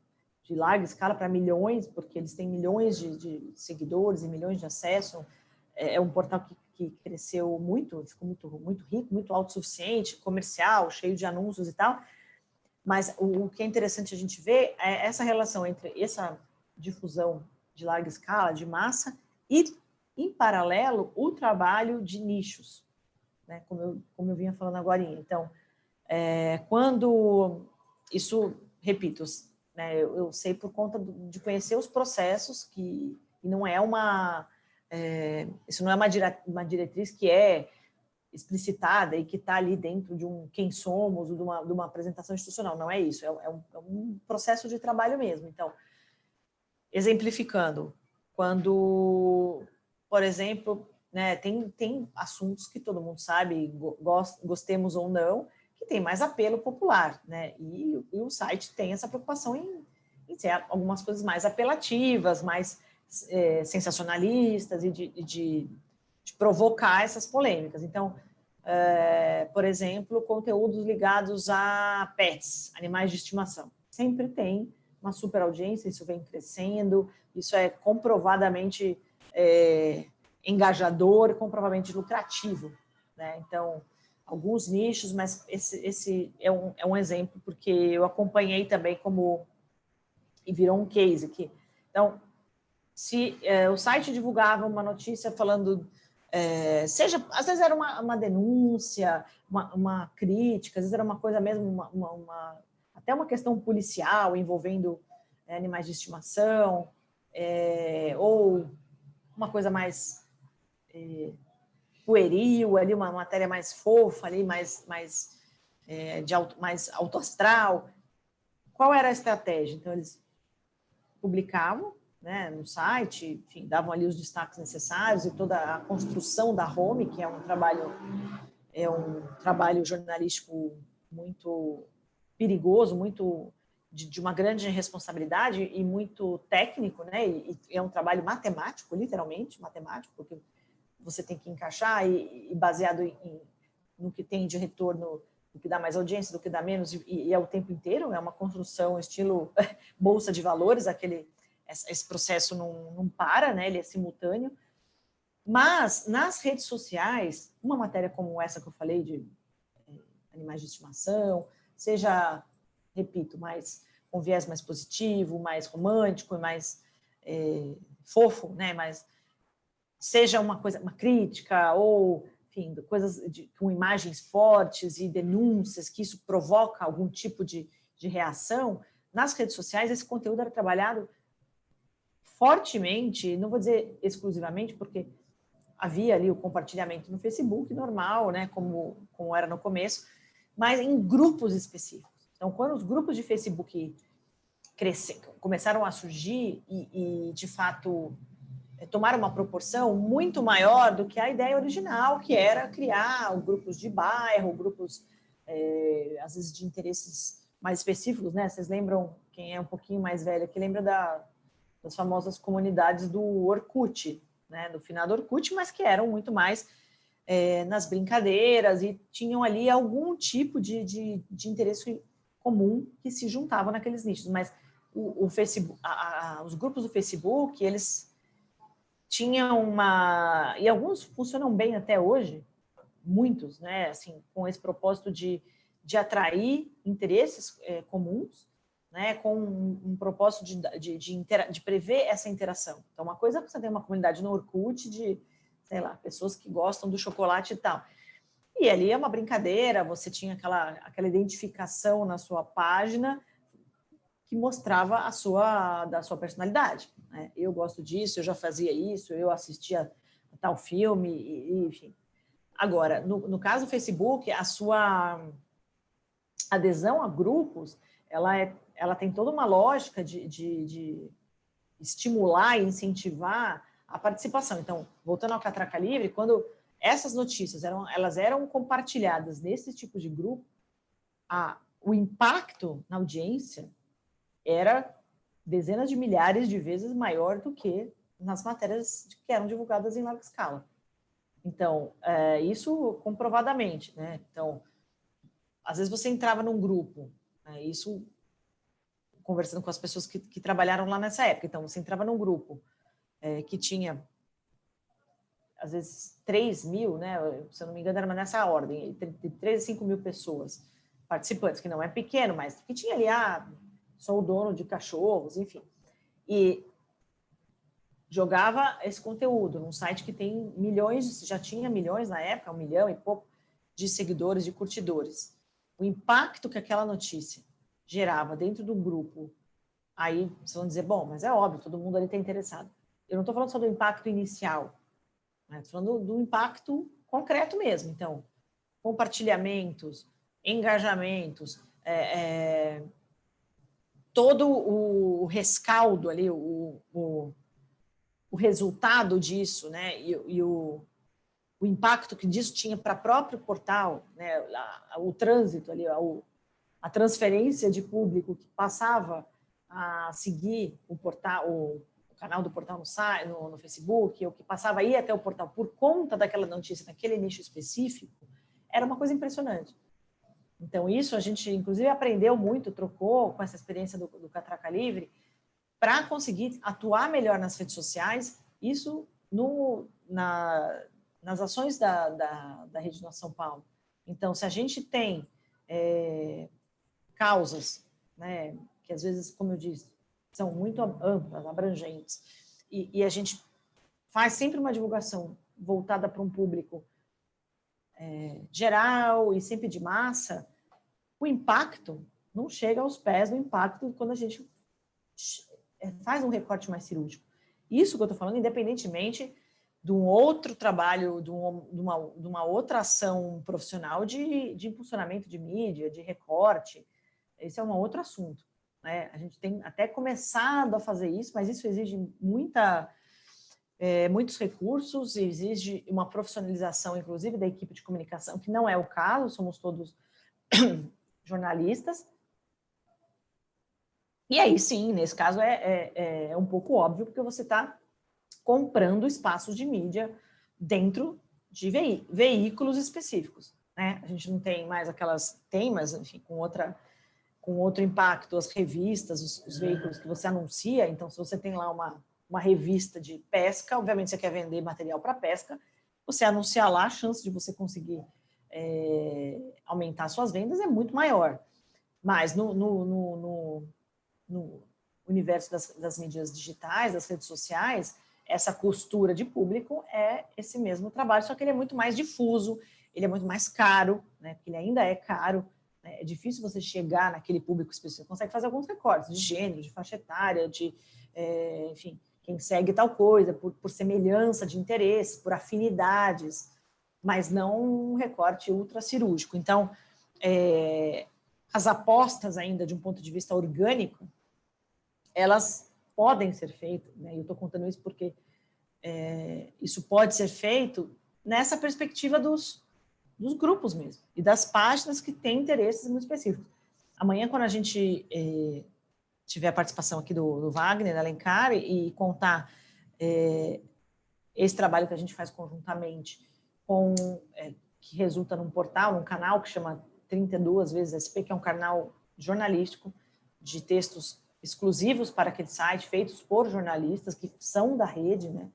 de larga escala para milhões, porque eles têm milhões de seguidores e milhões de acessos. É um portal que cresceu muito, ficou muito rico, muito autossuficiente, comercial, cheio de anúncios e tal. Mas o que é interessante a gente ver é essa relação entre essa difusão de larga escala, de massa, e, em paralelo, o trabalho de nichos, né? Como eu vinha falando agora. Então, quando isso, repito, né, eu sei por conta de conhecer os processos, que não é isso não é uma diretriz que é explicitada e que está ali dentro de quem somos, ou de uma apresentação institucional. Não é isso, é um processo de trabalho mesmo. Então, exemplificando, quando, por exemplo, né, tem assuntos que todo mundo sabe, gostemos ou não, que tem mais apelo popular, né? E o site tem essa preocupação em ser algumas coisas mais apelativas, mais sensacionalistas e de provocar essas polêmicas. Então, por exemplo, conteúdos ligados a pets, animais de estimação. Sempre tem uma super audiência, isso vem crescendo, isso é comprovadamente engajador, comprovadamente lucrativo, né? Então, alguns nichos, mas esse é um exemplo, porque eu acompanhei também e virou um case aqui. Então, se o site divulgava uma notícia falando, às vezes era uma denúncia, uma crítica, às vezes era uma coisa mesmo, até uma questão policial envolvendo animais de estimação, ou uma coisa mais pueril, ali uma matéria mais fofa, ali mais alto astral. Qual era a estratégia? Então, eles publicavam, né, no site, enfim, davam ali os destaques necessários e toda a construção da home, que é um trabalho jornalístico muito perigoso, muito de uma grande responsabilidade e muito técnico, né, e é um trabalho matemático, literalmente matemático, porque você tem que encaixar e baseado no que tem de retorno, do que dá mais audiência, do que dá menos, e é o tempo inteiro, é uma construção estilo bolsa de valores, esse processo não para, né, ele é simultâneo. Mas, nas redes sociais, uma matéria como essa que eu falei, de animais de estimação, seja, repito, com viés mais positivo, mais romântico, mais fofo, né, mas seja uma crítica, ou, enfim, coisas com imagens fortes e denúncias, que isso provoca algum tipo de reação, nas redes sociais esse conteúdo era trabalhado fortemente, não vou dizer exclusivamente, porque havia ali o compartilhamento no Facebook normal, né, como era no começo, mas em grupos específicos. Então, quando os grupos de Facebook começaram a surgir e de fato, tomaram uma proporção muito maior do que a ideia original, que era criar grupos de bairro, grupos, às vezes, de interesses mais específicos, né? Vocês lembram, quem é um pouquinho mais velho, que lembra das famosas comunidades do Orkut, né? Do finado Orkut, mas que eram muito mais nas brincadeiras e tinham ali algum tipo de interesse comum que se juntavam naqueles nichos. Mas o Facebook, os grupos do Facebook, eles tinham e alguns funcionam bem até hoje, muitos, né, assim, com esse propósito de atrair interesses comuns, né, com um propósito de prever essa interação. Então, uma coisa é que você tem uma comunidade no Orkut de, sei lá, pessoas que gostam do chocolate e tal. E ali é uma brincadeira, você tinha aquela identificação na sua página que mostrava da sua personalidade, né? Eu gosto disso, eu já fazia isso, eu assistia a tal filme, enfim. Agora, no caso do Facebook, a sua adesão a grupos, ela tem toda uma lógica de estimular e incentivar a participação. Então, voltando ao Catraca Livre, quando essas notícias elas eram compartilhadas nesse tipo de grupo, o impacto na audiência era dezenas de milhares de vezes maior do que nas matérias que eram divulgadas em larga escala. Então, isso comprovadamente, né? Então, às vezes você entrava num grupo, né? Isso conversando com as pessoas que trabalharam lá nessa época. Então, você entrava num grupo que tinha, às vezes, 3 mil, né? Se eu não me engano, era nessa ordem, de 3 a 5 mil pessoas participantes, que não é pequeno, mas que tinha ali, sou o dono de cachorros, enfim. E jogava esse conteúdo num site que tem milhões, já tinha milhões na época, 1 milhão e pouco de seguidores, de curtidores. O impacto que aquela notícia gerava dentro do grupo, aí vocês vão dizer, bom, mas é óbvio, todo mundo ali está interessado. Eu não estou falando só do impacto inicial, né? Estou falando do impacto concreto mesmo. Então, compartilhamentos, engajamentos, todo o rescaldo ali, o resultado disso, né? E o impacto que disso tinha para o próprio portal, né? O trânsito ali, a transferência de público que passava a seguir o portal, o canal do portal no Facebook, ou que passava a ir até o portal por conta daquela notícia, naquele nicho específico, era uma coisa impressionante. Então, isso a gente, inclusive, aprendeu muito, trocou com essa experiência do Catraca Livre, para conseguir atuar melhor nas redes sociais, isso nas ações da Rede Nossa São Paulo. Então, se a gente tem causas, né, que às vezes, como eu disse, são muito amplas, abrangentes, e a gente faz sempre uma divulgação voltada para um público geral e sempre de massa, o impacto não chega aos pés do impacto quando a gente faz um recorte mais cirúrgico. Isso que eu estou falando, independentemente de um outro trabalho, de uma outra ação profissional de impulsionamento de mídia, de recorte, esse é um outro assunto, né? A gente tem até começado a fazer isso, mas isso exige muitos recursos, exige uma profissionalização, inclusive, da equipe de comunicação, que não é o caso, somos todos jornalistas. E aí, sim, nesse caso é um pouco óbvio, porque você está comprando espaços de mídia dentro de veículos específicos, né? A gente não tem mais mas, enfim, com outro impacto, as revistas, os veículos que você anuncia. Então, se você tem lá uma revista de pesca, obviamente você quer vender material para pesca, você anunciar lá, a chance de você conseguir aumentar suas vendas é muito maior. Mas no universo das mídias digitais, das redes sociais, essa costura de público é esse mesmo trabalho, só que ele é muito mais difuso, ele é muito mais caro, né, porque ele ainda é caro, né, é difícil você chegar naquele público específico, você consegue fazer alguns recortes de gênero, de faixa etária, enfim, quem segue tal coisa, por semelhança de interesse, por afinidades, mas não um recorte ultra cirúrgico. Então, as apostas ainda de um ponto de vista orgânico, elas podem ser feitas, né? Eu estou contando isso porque isso pode ser feito nessa perspectiva dos grupos mesmo, e das páginas que têm interesses muito específicos. Amanhã, quando a gente tiver a participação aqui do Wagner Alencar e contar esse trabalho que a gente faz conjuntamente que resulta num portal, num canal que chama 32 vezes SP, que é um canal jornalístico de textos exclusivos para aquele site, feitos por jornalistas que são da rede, né?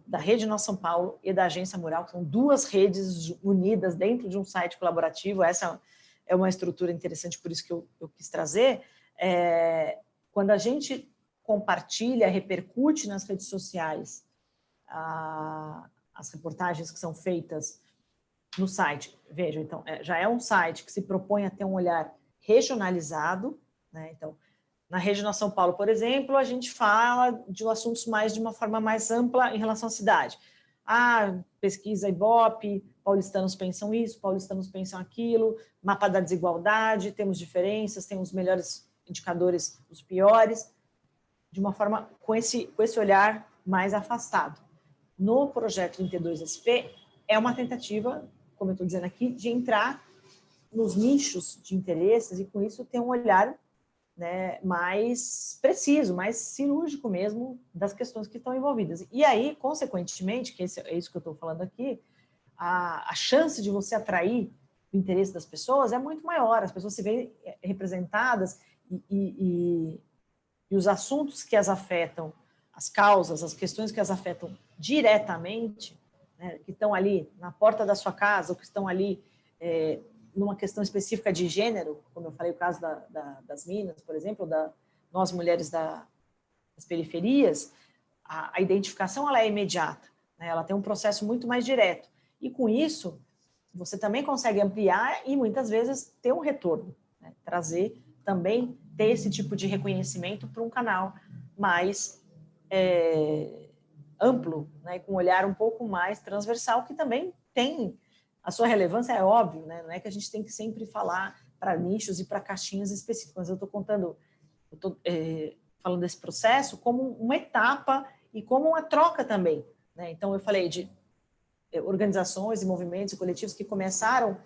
Da Rede Nossa São Paulo e da Agência Mural, que são duas redes unidas dentro de um site colaborativo. Essa é uma estrutura interessante, por isso que eu quis trazer. Quando a gente compartilha, repercute nas redes sociais as reportagens que são feitas no site, vejam, então, já é um site que se propõe a ter um olhar regionalizado, né? Então, na Rede Nossa São Paulo, por exemplo, a gente fala de assuntos de uma forma mais ampla em relação à cidade. Pesquisa Ibope, paulistanos pensam isso, paulistanos pensam aquilo, mapa da desigualdade, temos diferenças, temos os melhores indicadores, os piores, de uma forma com esse olhar mais afastado. No projeto 32SP, é uma tentativa, como eu estou dizendo aqui, de entrar nos nichos de interesses e, com isso, ter um olhar, né, mais preciso, mais cirúrgico mesmo das questões que estão envolvidas. E aí, consequentemente, que é isso que eu estou falando aqui, a chance de você atrair o interesse das pessoas é muito maior, as pessoas se veem representadas e os assuntos que as afetam, as causas, as questões que as afetam diretamente, né, que estão ali na porta da sua casa, ou que estão ali numa questão específica de gênero, como eu falei, o caso das minas, por exemplo, nós mulheres das periferias, a identificação ela é imediata, né, ela tem um processo muito mais direto. E com isso, você também consegue ampliar e muitas vezes ter um retorno, né, trazer também, ter esse tipo de reconhecimento para um canal mais amplo, né, com um olhar um pouco mais transversal, que também tem a sua relevância, é óbvio, né, não é que a gente tem que sempre falar para nichos e para caixinhas específicas. Eu estou falando desse processo como uma etapa e como uma troca também, né? Então, eu falei de organizações e movimentos e coletivos que começaram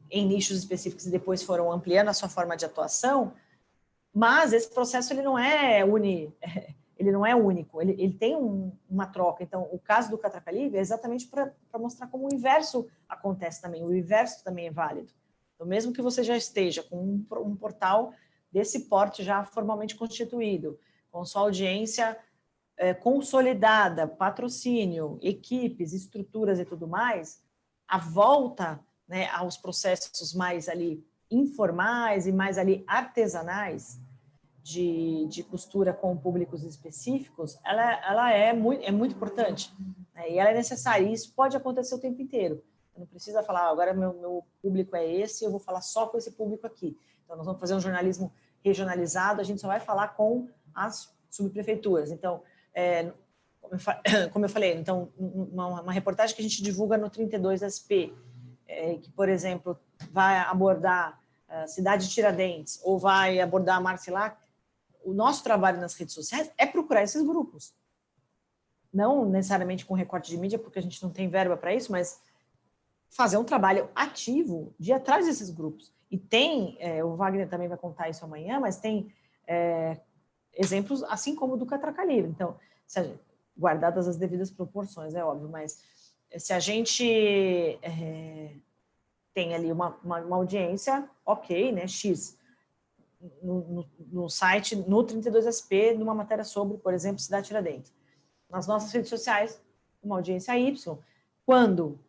em nichos específicos e depois foram ampliando a sua forma de atuação, mas esse processo ele não é único, ele tem uma troca. Então, o caso do Catraca Livre é exatamente para mostrar como o inverso acontece também, o inverso também é válido. Então, mesmo que você já esteja com um portal desse porte já formalmente constituído, com sua audiência consolidada, patrocínio, equipes, estruturas e tudo mais, a volta, né, aos processos mais ali informais e mais ali artesanais de costura com públicos específicos, ela é muito importante, né, e ela é necessária, e isso pode acontecer o tempo inteiro. Não precisa falar, agora meu público é esse, eu vou falar só com esse público aqui. Então, nós vamos fazer um jornalismo regionalizado, a gente só vai falar com as subprefeituras. Então, como eu falei, então, uma reportagem que a gente divulga no 32SP, que, por exemplo, vai abordar a cidade de Tiradentes, ou vai abordar a Marcilac, o nosso trabalho nas redes sociais é procurar esses grupos. Não necessariamente com recorte de mídia, porque a gente não tem verba para isso, mas fazer um trabalho ativo de ir atrás desses grupos. E tem, o Wagner também vai contar isso amanhã, mas tem exemplos, assim como o do Catraca Livre. Então, guardadas as devidas proporções, é óbvio, mas se a gente tem ali uma audiência, ok, né, X, no site, no 32SP, numa matéria sobre, por exemplo, Cidade Tiradentes. Nas nossas redes sociais, uma audiência Y. Quando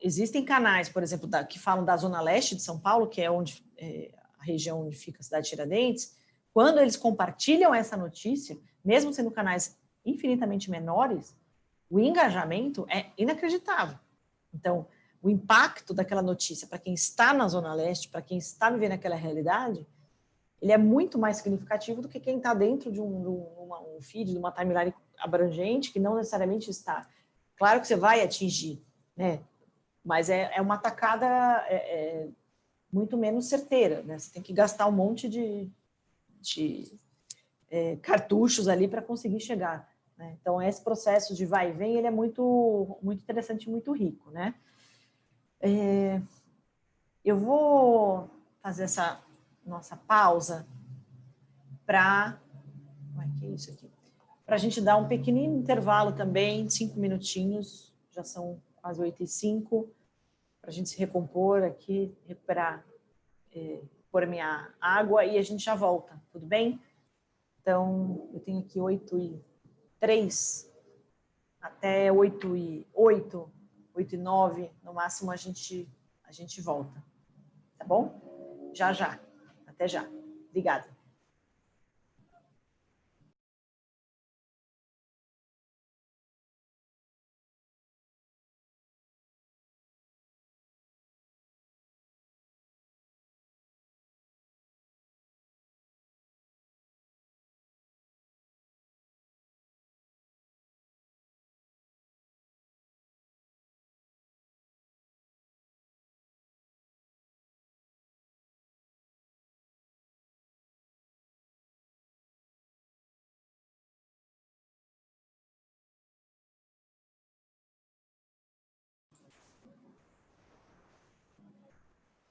existem canais, por exemplo, que falam da Zona Leste de São Paulo, que é a região onde fica a cidade de Tiradentes, quando eles compartilham essa notícia, mesmo sendo canais infinitamente menores, o engajamento é inacreditável. Então, o impacto daquela notícia para quem está na Zona Leste, para quem está vivendo aquela realidade, ele é muito mais significativo do que quem está dentro de um feed, de uma timeline abrangente, que não necessariamente está. Claro que você vai atingir, né? Mas é uma tacada muito menos certeira, né? Você tem que gastar um monte de cartuchos ali para conseguir chegar, né? Então, esse processo de vai e vem, ele é muito, muito interessante e muito rico, né? Eu vou fazer essa nossa pausa para... que é isso aqui? Para a gente dar um pequenino intervalo também, 5 minutinhos, já são quase 8h05, para a gente se recompor aqui, recuperar, pôr minha água e a gente já volta, tudo bem? Então, eu tenho aqui 8h03 até 8h08, 8h09, no máximo a gente volta, tá bom? Já. Até já. Obrigada.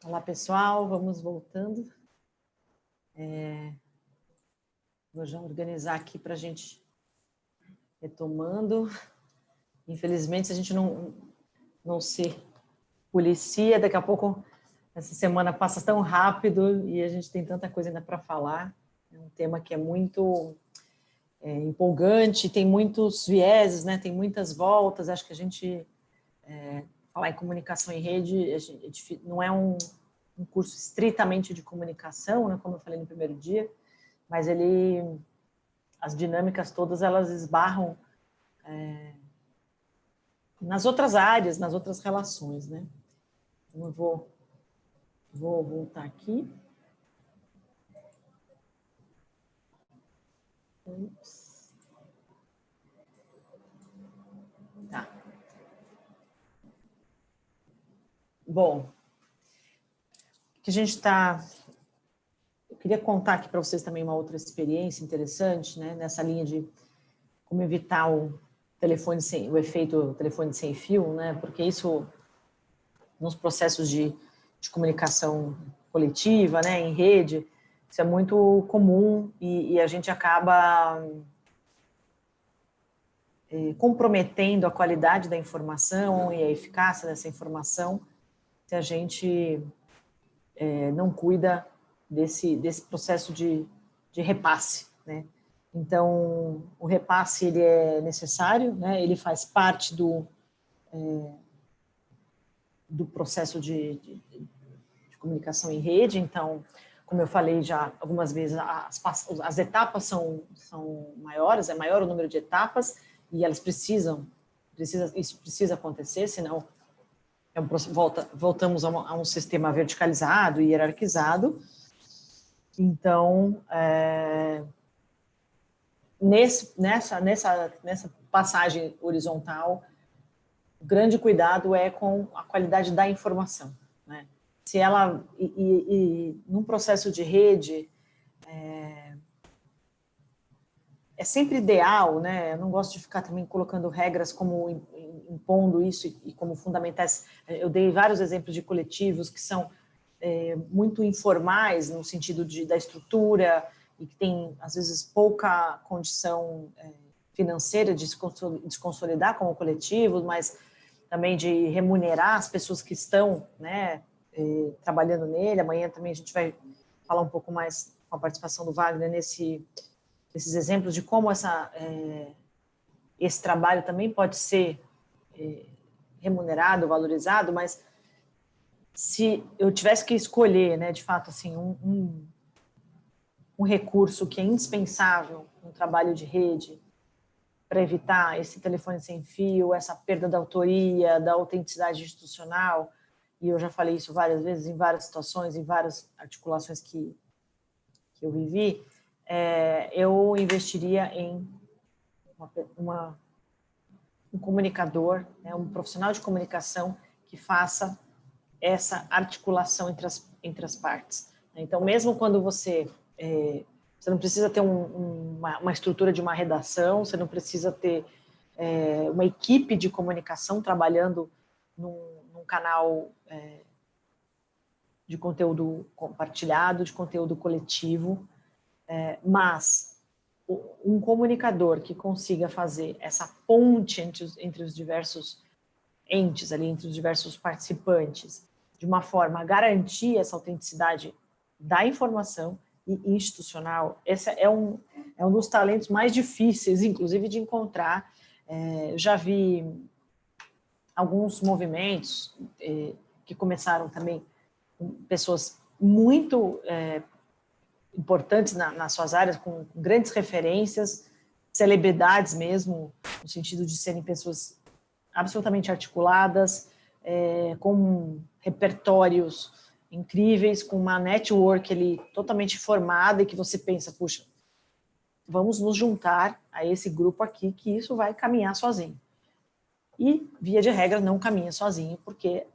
Olá, pessoal, vamos voltando. Vou já organizar aqui para a gente retomando. Infelizmente, se a gente não se policia, daqui a pouco Essa semana passa tão rápido e a gente tem tanta coisa ainda para falar. É um tema que é muito empolgante, tem muitos vieses, né? Tem muitas voltas. Acho que a gente falar em comunicação em rede não é um curso estritamente de comunicação, né? Como eu falei no primeiro dia, mas as dinâmicas todas elas esbarram nas outras áreas, nas outras relações, né? Então eu vou voltar aqui. Ups. Tá. Bom, que a gente está... Eu queria contar aqui para vocês também uma outra experiência interessante, né? Nessa linha de como evitar o efeito telefone sem fio, né? Porque isso, nos processos de comunicação coletiva, né? Em rede, isso é muito comum e a gente acaba comprometendo a qualidade da informação e a eficácia dessa informação se a gente não cuida desse processo de repasse, né? Então, o repasse ele é necessário, né? Ele faz parte do processo de comunicação em rede. Então, como eu falei já algumas vezes, as etapas são maiores, é maior o número de etapas e elas isso precisa acontecer, senão voltamos a um sistema verticalizado e hierarquizado. Então, nessa passagem horizontal, o grande cuidado é com a qualidade da informação, né? Se ela, num processo de rede, é sempre ideal, né? Eu não gosto de ficar também colocando regras como impondo isso e como fundamentais. Eu dei vários exemplos de coletivos que são muito informais no sentido da estrutura e que tem, às vezes, pouca condição financeira de se consolidar como coletivo, mas também de remunerar as pessoas que estão, né, trabalhando nele. Amanhã também a gente vai falar um pouco mais com a participação do Wagner nesses exemplos de como esse trabalho também pode ser remunerado, valorizado, mas se eu tivesse que escolher, né, de fato, assim, um recurso que é indispensável no trabalho de rede para evitar esse telefone sem fio, essa perda da autoria, da autenticidade institucional, e eu já falei isso várias vezes, em várias situações, em várias articulações que eu vivi, eu investiria em um comunicador, né, um profissional de comunicação que faça essa articulação entre as partes. Então, mesmo quando você não precisa ter uma estrutura de uma redação, você não precisa ter uma equipe de comunicação trabalhando num canal de conteúdo compartilhado, de conteúdo coletivo, mas um comunicador que consiga fazer essa ponte entre os diversos entes ali, entre os diversos participantes, de uma forma a garantir essa autenticidade da informação e institucional, esse é um dos talentos mais difíceis, inclusive, de encontrar. Já vi alguns movimentos que começaram também com pessoas muito importantes nas suas áreas, com grandes referências, celebridades mesmo, no sentido de serem pessoas absolutamente articuladas, com repertórios incríveis, com uma network totalmente formada e que você pensa, puxa, vamos nos juntar a esse grupo aqui que isso vai caminhar sozinho. E, via de regra, não caminha sozinho, porque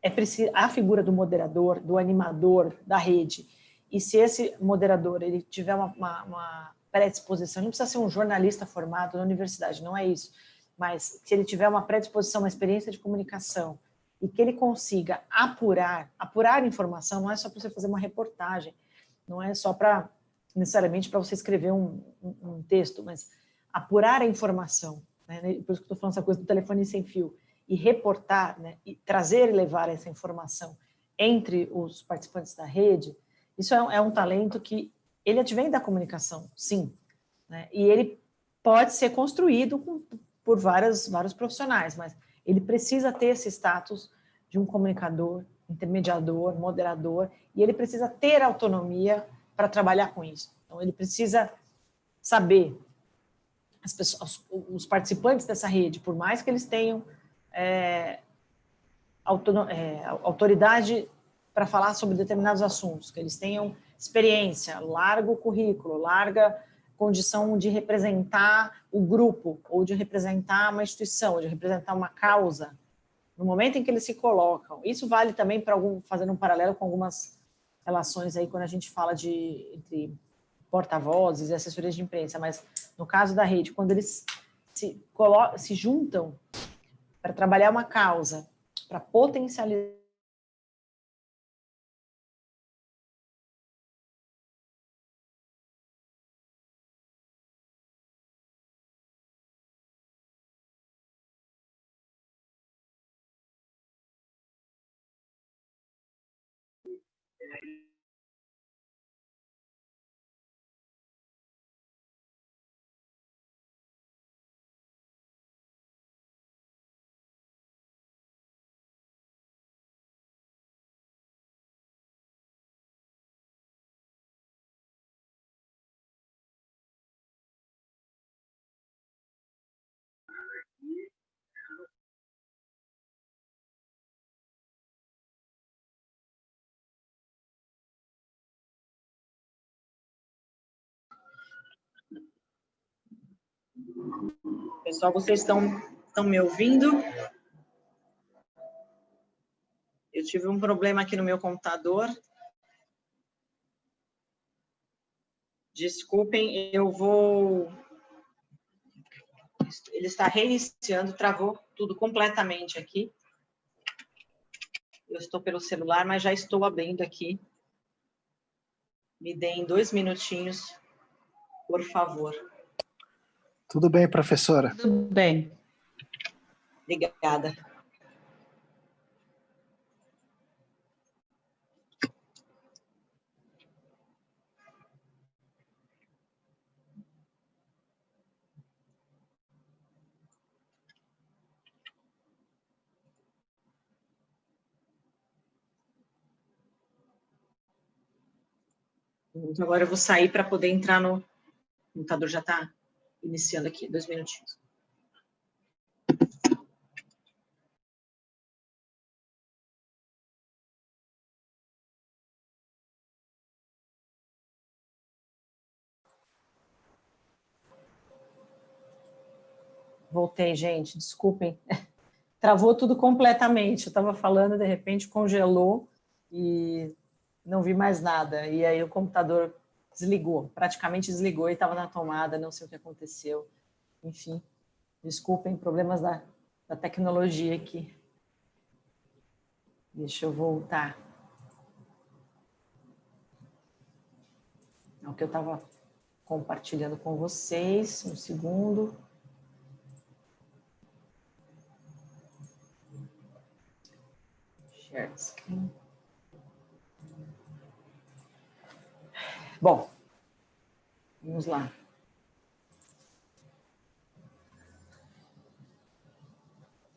é preciso a figura do moderador, do animador da rede, e se esse moderador ele tiver uma predisposição, não precisa ser um jornalista formado na universidade, não é isso, mas se ele tiver uma predisposição, uma experiência de comunicação, e que ele consiga apurar informação, não é só para você fazer uma reportagem, não é só necessariamente para você escrever um texto, mas apurar a informação, né? Por isso que eu estou falando essa coisa do telefone sem fio, e reportar, né? E trazer e levar essa informação entre os participantes da rede, isso é um talento que ele advém da comunicação, sim, né? E ele pode ser construído por vários profissionais, mas ele precisa ter esse status de um comunicador, intermediador, moderador, e ele precisa ter autonomia para trabalhar com isso. Então, ele precisa saber, os participantes dessa rede, por mais que eles tenham autoridade para falar sobre determinados assuntos, que eles tenham experiência, largo currículo, larga condição de representar o grupo, ou de representar uma instituição, ou de representar uma causa, no momento em que eles se colocam. Isso vale também para fazendo um paralelo com algumas relações aí quando a gente fala entre porta-vozes e assessorias de imprensa, mas no caso da rede, quando eles se juntam para trabalhar uma causa, para potencializar Pessoal, vocês estão me ouvindo? Eu tive um problema aqui no meu computador. Desculpem, ele está reiniciando, travou tudo completamente aqui. Eu estou pelo celular, mas já estou abrindo aqui. Me deem 2 minutinhos, por favor. Tudo bem, professora? Tudo bem. Obrigada. Então, agora eu vou sair para poder entrar no... O computador já está iniciando aqui, 2 minutinhos. Voltei, gente, desculpem. Travou tudo completamente. Eu estava falando, de repente congelou e não vi mais nada. E aí o computador desligou, praticamente desligou e estava na tomada, não sei o que aconteceu. Enfim, desculpem, problemas da tecnologia aqui. Deixa eu voltar. É o que eu estava compartilhando com vocês. Um segundo. Share screen. Bom, vamos lá.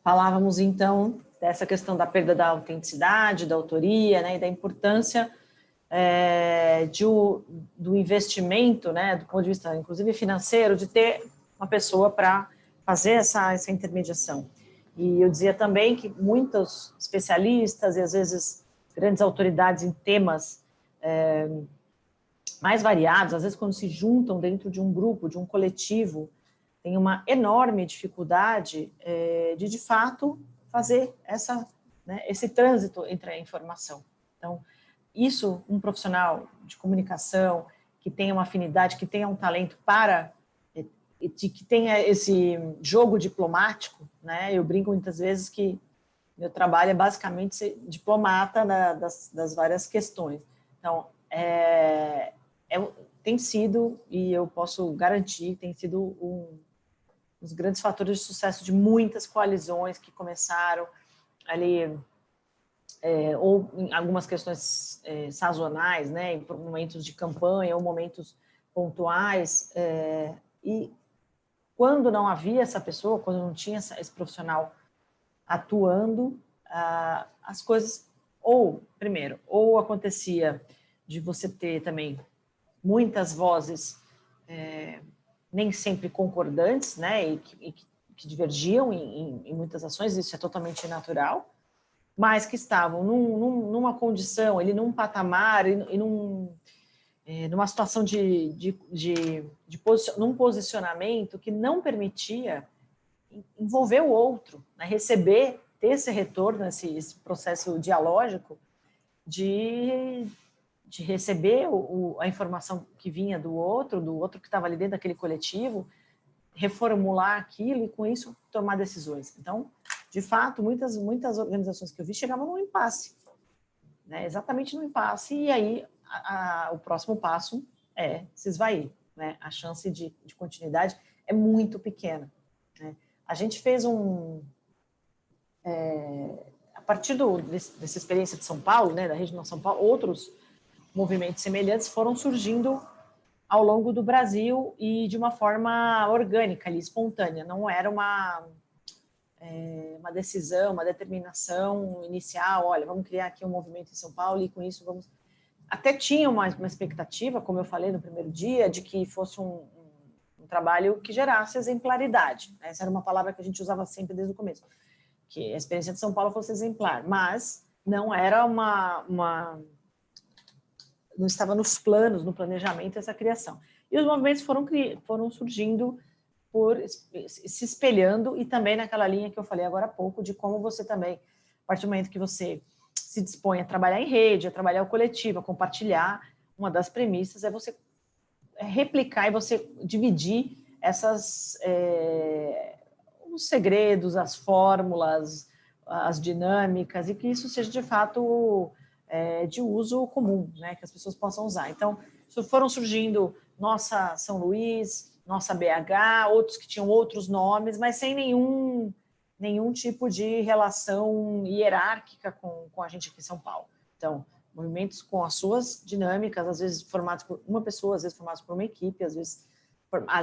Falávamos, então, dessa questão da perda da autenticidade, da autoria, né, e da importância do investimento, né, do ponto de vista, inclusive, financeiro, de ter uma pessoa para fazer essa intermediação. E eu dizia também que muitos especialistas e, às vezes, grandes autoridades em temas mais variados, às vezes quando se juntam dentro de um grupo, de um coletivo, tem uma enorme dificuldade de fato, fazer esse trânsito entre a informação. Então, isso, um profissional de comunicação que tenha uma afinidade, que tenha um talento que tenha esse jogo diplomático, né? Eu brinco muitas vezes que meu trabalho é basicamente ser diplomata das várias questões. Então, tem sido, e eu posso garantir, tem sido um dos grandes fatores de sucesso de muitas coalizões que começaram ali ou em algumas questões sazonais, né, em momentos de campanha ou momentos pontuais, e quando não havia essa pessoa, quando não tinha esse profissional atuando, as coisas, primeiro, ou acontecia de você ter também muitas vozes nem sempre concordantes, né, e que divergiam em muitas ações, isso é totalmente natural, mas que estavam numa condição, num patamar e numa situação num posicionamento que não permitia envolver o outro, né, ter esse retorno, esse processo dialógico de receber a informação que vinha do outro que estava ali dentro daquele coletivo, reformular aquilo e, com isso, tomar decisões. Então, de fato, muitas organizações que eu vi chegavam num impasse, né? Exatamente no impasse, e aí o próximo passo é se esvair, né? A chance de continuidade é muito pequena, né? A gente fez a partir dessa experiência de São Paulo, né, da Regional São Paulo, outros movimentos semelhantes foram surgindo ao longo do Brasil e de uma forma orgânica, espontânea. Não era uma decisão, uma determinação inicial, olha, vamos criar aqui um movimento em São Paulo e com isso vamos... Até tinha uma expectativa, como eu falei no primeiro dia, de que fosse um trabalho que gerasse exemplaridade. Essa era uma palavra que a gente usava sempre desde o começo, que a experiência de São Paulo fosse exemplar, mas não era não estava nos planos, no planejamento, essa criação. E os movimentos foram surgindo, se espelhando, e também naquela linha que eu falei agora há pouco, de como você também, a partir do momento que você se dispõe a trabalhar em rede, a trabalhar o coletivo, a compartilhar, uma das premissas é você replicar e você dividir os segredos, as fórmulas, as dinâmicas, e que isso seja, de fato, de uso comum, né, que as pessoas possam usar. Então, foram surgindo Nossa São Luís, Nossa BH, outros que tinham outros nomes, mas sem nenhum tipo de relação hierárquica com a gente aqui em São Paulo. Então, movimentos com as suas dinâmicas, às vezes formados por uma pessoa, às vezes formados por uma equipe, às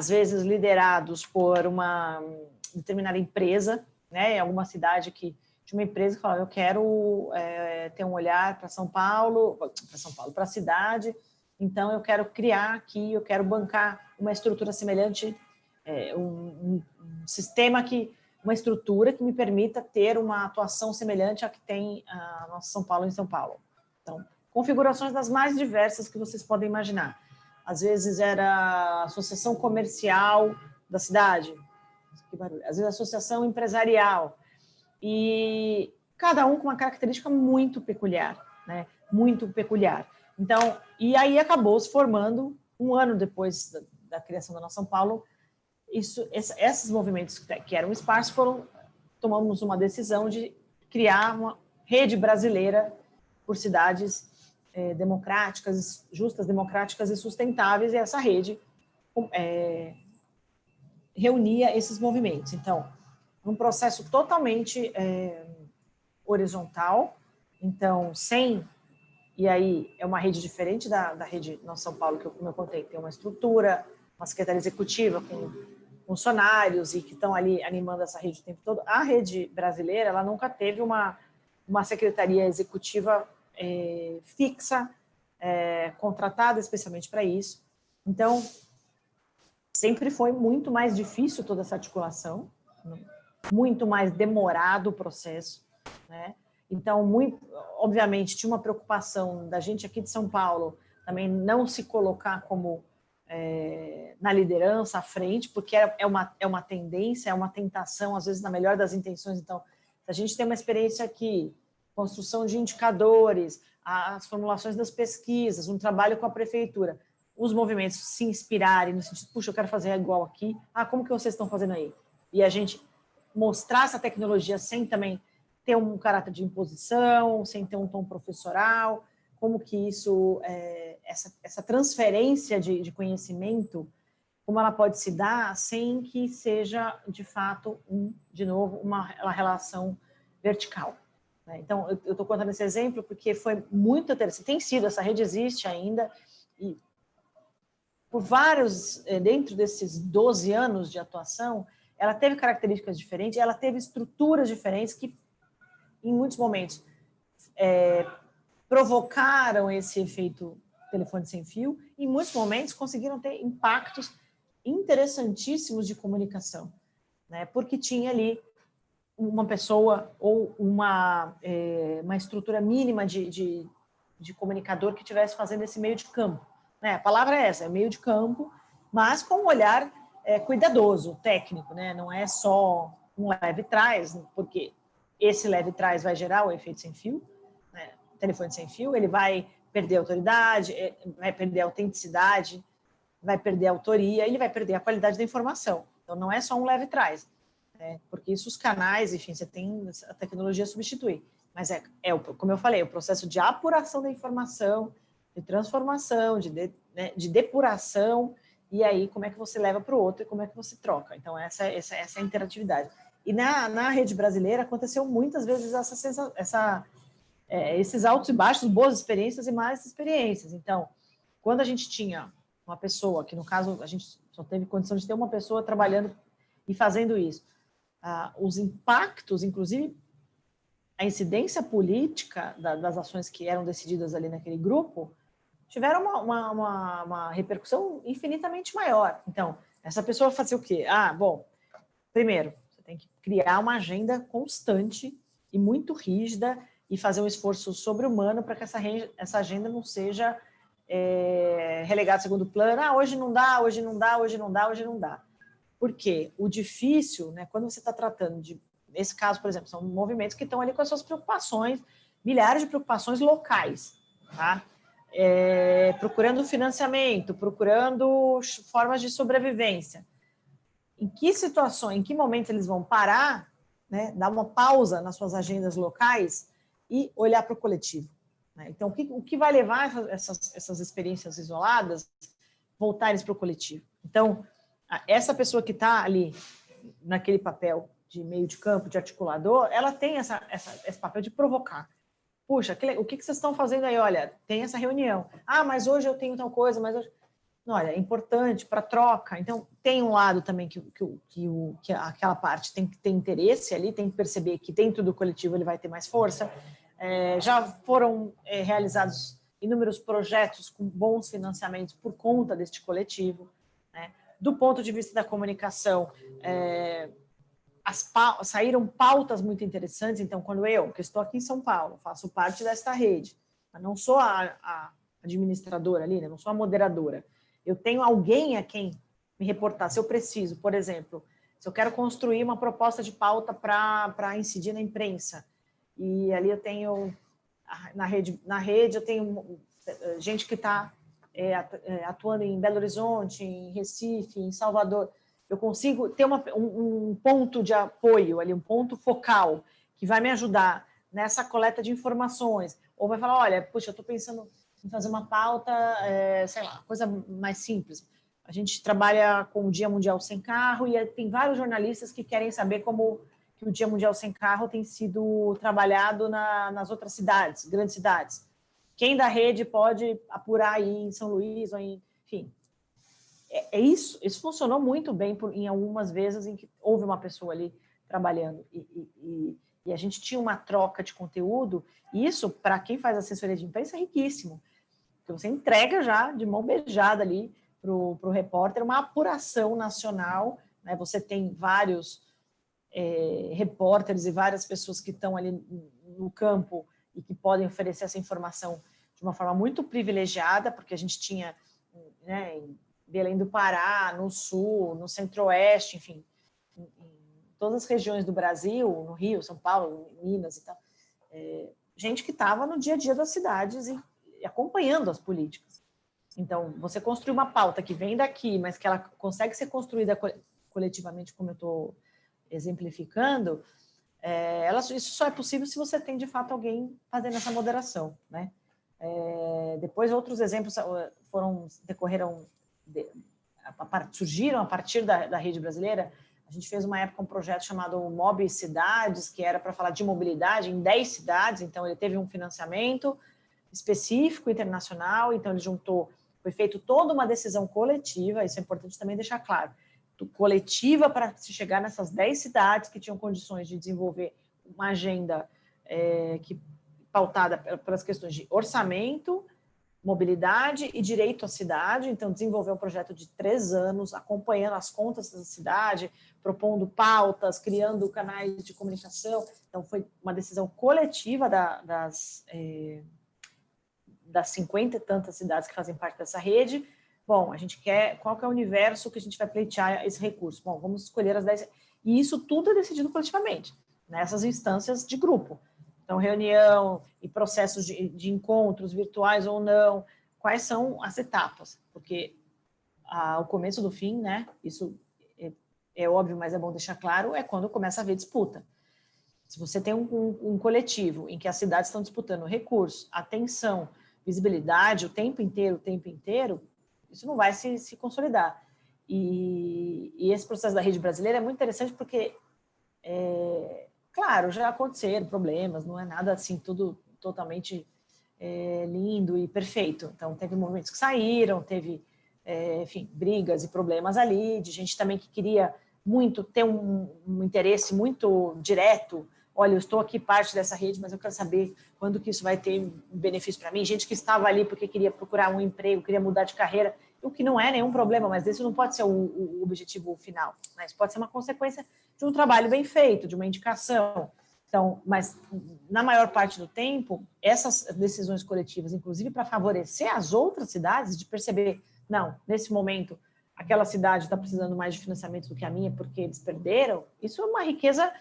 vezes liderados por uma determinada empresa, né, em alguma cidade de uma empresa que falava, eu quero ter um olhar para São Paulo, para a cidade, então eu quero criar aqui, eu quero bancar uma estrutura semelhante, um sistema uma estrutura que me permita ter uma atuação semelhante à que tem a nossa São Paulo em São Paulo. Então, configurações das mais diversas que vocês podem imaginar. Às vezes era a associação comercial da cidade, que barulho. Às vezes a associação empresarial, e cada um com uma característica muito peculiar, né? Muito peculiar. Então, e aí acabou se formando, um ano depois da criação da Nossa São Paulo, esses movimentos que eram esparsos tomamos uma decisão de criar uma rede brasileira por cidades democráticas, justas, democráticas e sustentáveis, e essa rede reunia esses movimentos. Então, um processo totalmente horizontal, então, e aí é uma rede diferente da rede Nossa São Paulo, que como eu contei, tem uma estrutura, uma secretaria executiva com funcionários e que estão ali animando essa rede o tempo todo. A rede brasileira, ela nunca teve uma secretaria executiva fixa, contratada especialmente para isso. Então, sempre foi muito mais difícil toda essa articulação, muito mais demorado o processo, né? Então, obviamente, tinha uma preocupação da gente aqui de São Paulo também não se colocar como na liderança, à frente, porque é uma tendência, é uma tentação, às vezes, na melhor das intenções. Então, se a gente tem uma experiência aqui, construção de indicadores, as formulações das pesquisas, um trabalho com a prefeitura, os movimentos se inspirarem no sentido, puxa, eu quero fazer igual aqui, como que vocês estão fazendo aí? E a gente mostrar essa tecnologia sem também ter um caráter de imposição, sem ter um tom professoral, como que isso, essa transferência de conhecimento, como ela pode se dar sem que seja, de fato, de novo, uma relação vertical, né? Então, eu estou contando esse exemplo porque foi muito interessante. Tem sido, essa rede existe ainda, e por vários, dentro desses 12 anos de atuação, ela teve características diferentes, ela teve estruturas diferentes que, em muitos momentos, provocaram esse efeito telefone sem fio, e em muitos momentos conseguiram ter impactos interessantíssimos de comunicação, né? Porque tinha ali uma pessoa ou uma estrutura mínima de comunicador que estivesse fazendo esse meio de campo, né? A palavra é essa, é meio de campo, mas com um olhar cuidadoso, técnico, né? Não é só um leve trás, porque esse leve trás vai gerar o efeito sem fio, né? O telefone sem fio, ele vai perder a autoridade, vai perder a autenticidade, vai perder a autoria, ele vai perder a qualidade da informação. Então, não é só um leve trás, né? Porque isso, os canais, enfim, você tem a tecnologia substituir. Mas como eu falei, o processo de apuração da informação, de transformação, de depuração, e aí como é que você leva para o outro e como é que você troca. Então, essa é a interatividade. E na rede brasileira aconteceu muitas vezes esses altos e baixos, boas experiências e más experiências. Então, quando a gente tinha uma pessoa, que no caso a gente só teve condição de ter uma pessoa trabalhando e fazendo isso, os impactos, inclusive a incidência política das ações que eram decididas ali naquele grupo, tiveram uma repercussão infinitamente maior. Então, essa pessoa fazia o quê? Bom, primeiro, você tem que criar uma agenda constante e muito rígida e fazer um esforço sobre-humano para que essa agenda não seja relegada ao segundo plano. Hoje não dá, hoje não dá, hoje não dá, hoje não dá. Porque o difícil, né, quando você está tratando de, nesse caso, por exemplo, são movimentos que estão ali com as suas preocupações, milhares de preocupações locais, tá? Procurando financiamento, procurando formas de sobrevivência. Em que situações, em que momentos eles vão parar, né, dar uma pausa nas suas agendas locais e olhar para o coletivo, né? Então, o que vai levar essas experiências isoladas voltarem para o coletivo? Então, essa pessoa que está ali naquele papel de meio de campo, de articulador, ela tem esse papel de provocar. Puxa, o que vocês estão fazendo aí? Olha, tem essa reunião. Mas hoje eu tenho tal coisa, mas hoje... Olha, é importante para troca. Então, tem um lado também que aquela parte tem que ter interesse ali, tem que perceber que dentro do coletivo ele vai ter mais força. Já foram realizados inúmeros projetos com bons financiamentos por conta deste coletivo, né? Do ponto de vista da comunicação, saíram pautas muito interessantes. Então, quando que estou aqui em São Paulo, faço parte desta rede, mas não sou a administradora ali, né? Não sou a moderadora. Eu tenho alguém a quem me reportar, se eu preciso, por exemplo, se eu quero construir uma proposta de pauta para incidir na imprensa, e ali eu tenho, na rede eu tenho gente que está atuando em Belo Horizonte, em Recife, em Salvador, eu consigo ter um ponto de apoio ali, um ponto focal, que vai me ajudar nessa coleta de informações, ou vai falar, olha, puxa, eu estou pensando em fazer uma pauta, sei lá, coisa mais simples. A gente trabalha com o Dia Mundial Sem Carro e tem vários jornalistas que querem saber como que o Dia Mundial Sem Carro tem sido trabalhado nas outras cidades, grandes cidades. Quem da rede pode apurar aí em São Luís, ou enfim. Isso funcionou muito bem em algumas vezes em que houve uma pessoa ali trabalhando e a gente tinha uma troca de conteúdo, e isso, para quem faz assessoria de imprensa, é riquíssimo. Porque você entrega já de mão beijada ali para o repórter uma apuração nacional, né? Você tem vários repórteres e várias pessoas que estão ali no campo e que podem oferecer essa informação de uma forma muito privilegiada, porque a gente tinha, né, em Belém do Pará, no Sul, no Centro-Oeste, enfim, em todas as regiões do Brasil, no Rio, São Paulo, Minas e tal, gente que estava no dia a dia das cidades e acompanhando as políticas. Então, você construir uma pauta que vem daqui, mas que ela consegue ser construída coletivamente, como eu estou exemplificando, isso só é possível se você tem, de fato, alguém fazendo essa moderação, né? Depois, outros exemplos surgiram a partir da rede brasileira. A gente fez uma época um projeto chamado Mob Cidades, que era para falar de mobilidade em 10 cidades, então ele teve um financiamento específico, internacional, então ele juntou, foi feito toda uma decisão coletiva, isso é importante também deixar claro, coletiva para se chegar nessas 10 cidades que tinham condições de desenvolver uma agenda pautada pelas questões de orçamento, mobilidade e direito à cidade, então desenvolver um projeto de 3 anos, acompanhando as contas da cidade, propondo pautas, criando canais de comunicação, então foi uma decisão coletiva das 50 e tantas cidades que fazem parte dessa rede. Bom, a gente quer, qual que é o universo que a gente vai pleitear esse recurso? Bom, vamos escolher as 10, e isso tudo é decidido coletivamente, nessas instâncias de grupo. Então, reunião e processos de encontros virtuais ou não, quais são as etapas? Porque o começo do fim, né, isso é óbvio, mas é bom deixar claro, é quando começa a haver disputa. Se você tem um coletivo em que as cidades estão disputando recursos, atenção, visibilidade o tempo inteiro, isso não vai se consolidar. E esse processo da rede brasileira é muito interessante porque, claro, já aconteceram problemas, não é nada assim tudo totalmente lindo e perfeito. Então, teve movimentos que saíram, teve, enfim, brigas e problemas ali, de gente também que queria muito ter um interesse muito direto. Olha, eu estou aqui parte dessa rede, mas eu quero saber quando que isso vai ter benefício para mim. Gente que estava ali porque queria procurar um emprego, queria mudar de carreira, o que não é nenhum problema, mas esse não pode ser o objetivo final, né? Isso pode ser uma consequência de um trabalho bem feito, de uma indicação. Então, mas na maior parte do tempo, essas decisões coletivas, inclusive para favorecer as outras cidades, de perceber, não, nesse momento, aquela cidade está precisando mais de financiamento do que a minha porque eles perderam, isso é uma riqueza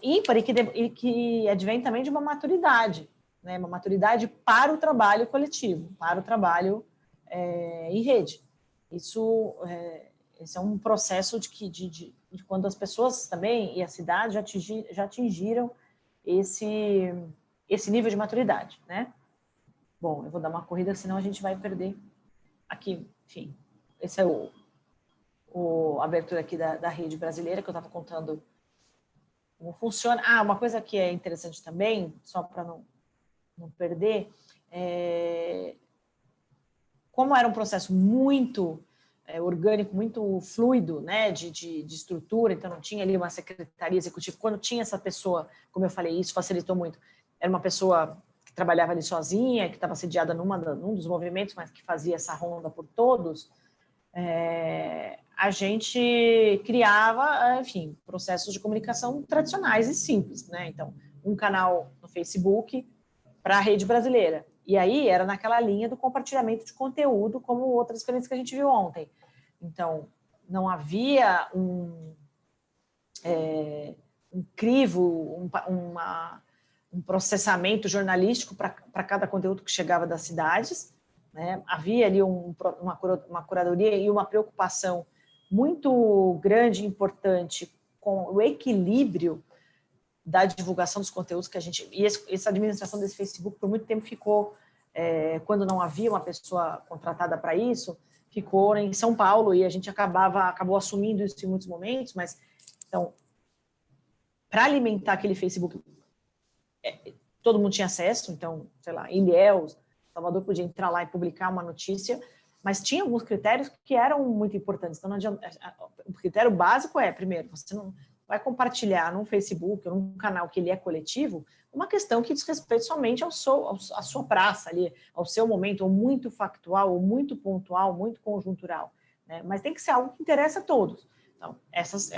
ímpar e que advém também de uma maturidade, né? Uma maturidade para o trabalho coletivo, para o trabalho em rede. Esse é um processo de quando as pessoas também e a cidade já atingiram esse nível de maturidade, né? Bom, eu vou dar uma corrida, senão a gente vai perder aqui, enfim. Esse é a abertura aqui da rede brasileira, que eu estava contando como funciona. Uma coisa que é interessante também, só para não perder, como era um processo muito orgânico, muito fluido, né, de estrutura, então não tinha ali uma secretaria executiva. Quando tinha essa pessoa, como eu falei, isso facilitou muito. Era uma pessoa que trabalhava ali sozinha, que estava sediada num dos movimentos, mas que fazia essa ronda por todos. A gente criava, enfim, processos de comunicação tradicionais e simples, né? Então, um canal no Facebook para a rede brasileira. E aí era naquela linha do compartilhamento de conteúdo, como outras experiências que a gente viu ontem. Então, não havia um crivo, um processamento jornalístico para cada conteúdo que chegava das cidades, né? Havia ali uma curadoria e uma preocupação muito grande e importante com o equilíbrio da divulgação dos conteúdos que a gente... E essa administração desse Facebook, por muito tempo, ficou... quando não havia uma pessoa contratada para isso, ficou em São Paulo, e a gente acabou assumindo isso em muitos momentos, mas... Então, para alimentar aquele Facebook, todo mundo tinha acesso, então, sei lá, Ilhéus, Salvador podia entrar lá e publicar uma notícia, mas tinha alguns critérios que eram muito importantes. Então, não adianta, o critério básico primeiro, você não vai compartilhar num Facebook ou num canal que ele é coletivo, uma questão que diz respeito somente à sua praça ali, ao seu momento, ou muito factual, ou muito pontual, muito conjuntural, né? Mas tem que ser algo que interessa a todos. Então, essas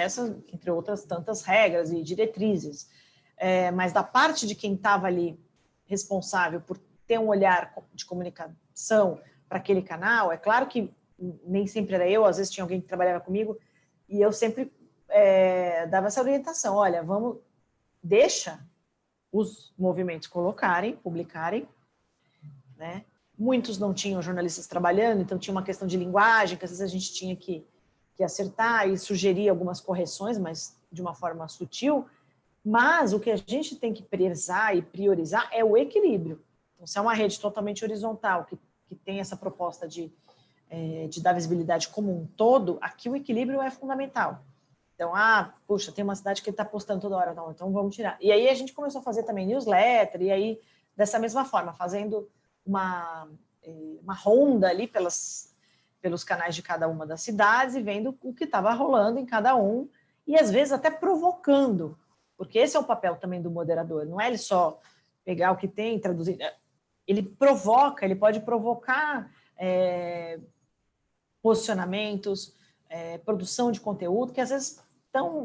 entre outras tantas regras e diretrizes, mas da parte de quem estava ali responsável por ter um olhar de comunicação para aquele canal, é claro que nem sempre era eu, às vezes tinha alguém que trabalhava comigo, e eu sempre dava essa orientação, olha, deixa os movimentos colocarem, publicarem, né? Muitos não tinham jornalistas trabalhando, então tinha uma questão de linguagem, que às vezes a gente tinha que acertar e sugerir algumas correções, mas de uma forma sutil, mas o que a gente tem que prezar e priorizar é o equilíbrio. Então, se é uma rede totalmente horizontal, que tem essa proposta de dar visibilidade como um todo, aqui o equilíbrio é fundamental. Então, puxa, tem uma cidade que ele está postando toda hora, não, então vamos tirar. E aí a gente começou a fazer também newsletter, e aí, dessa mesma forma, fazendo uma ronda ali pelos canais de cada uma das cidades e vendo o que estava rolando em cada um, e às vezes até provocando, porque esse é o papel também do moderador, não é ele só pegar o que tem e traduzir, ele provoca, ele pode provocar posicionamentos, produção de conteúdo, que às vezes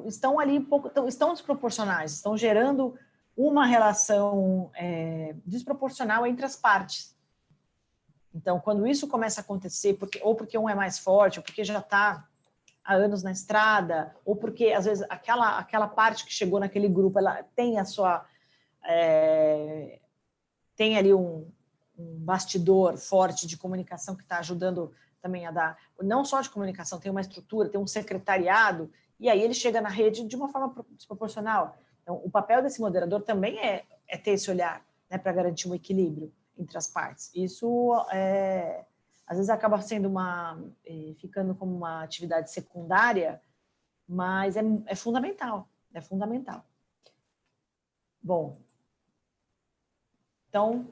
estão ali estão desproporcionais, estão gerando uma relação desproporcional entre as partes. Então, quando isso começa a acontecer, porque um é mais forte, ou porque já está há anos na estrada, ou porque, às vezes, aquela parte que chegou naquele grupo, ela tem a sua... tem ali um bastidor forte de comunicação que está ajudando também a dar, não só de comunicação, tem uma estrutura, tem um secretariado, e aí ele chega na rede de uma forma desproporcional. Então, o papel desse moderador também é ter esse olhar, né, para garantir um equilíbrio entre as partes. Isso, às vezes, acaba sendo ficando como uma atividade secundária, mas é fundamental, é fundamental. Bom, então,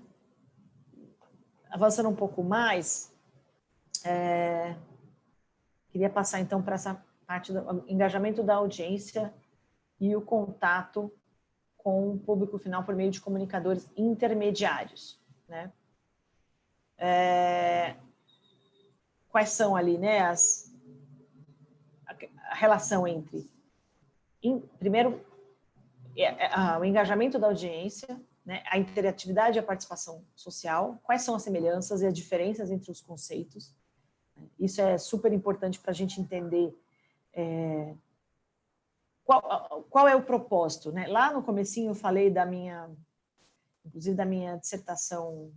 avançando um pouco mais, queria passar, então, para essa parte do engajamento da audiência e o contato com o público final por meio de comunicadores intermediários, né? Quais são ali, né, a relação entre, primeiro, o engajamento da audiência, né, a interatividade e a participação social, quais são as semelhanças e as diferenças entre os conceitos. Isso é super importante para a gente entender qual é o propósito, né? Lá no comecinho eu falei inclusive da minha dissertação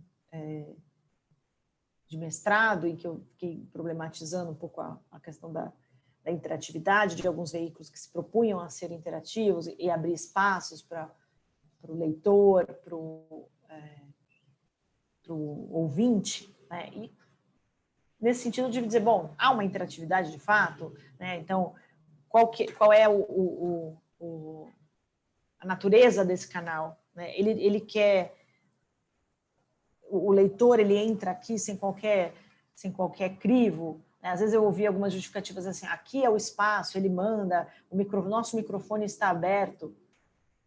de mestrado, em que eu fiquei problematizando um pouco a questão da interatividade de alguns veículos que se propunham a ser interativos e abrir espaços para o leitor, para o ouvinte, né? E nesse sentido de dizer, bom, há uma interatividade de fato, né? Então, qual é a natureza desse canal, né? Ele quer, o leitor, ele entra aqui sem qualquer crivo, né? Às vezes eu ouvi algumas justificativas assim, aqui é o espaço, ele manda, nosso microfone está aberto,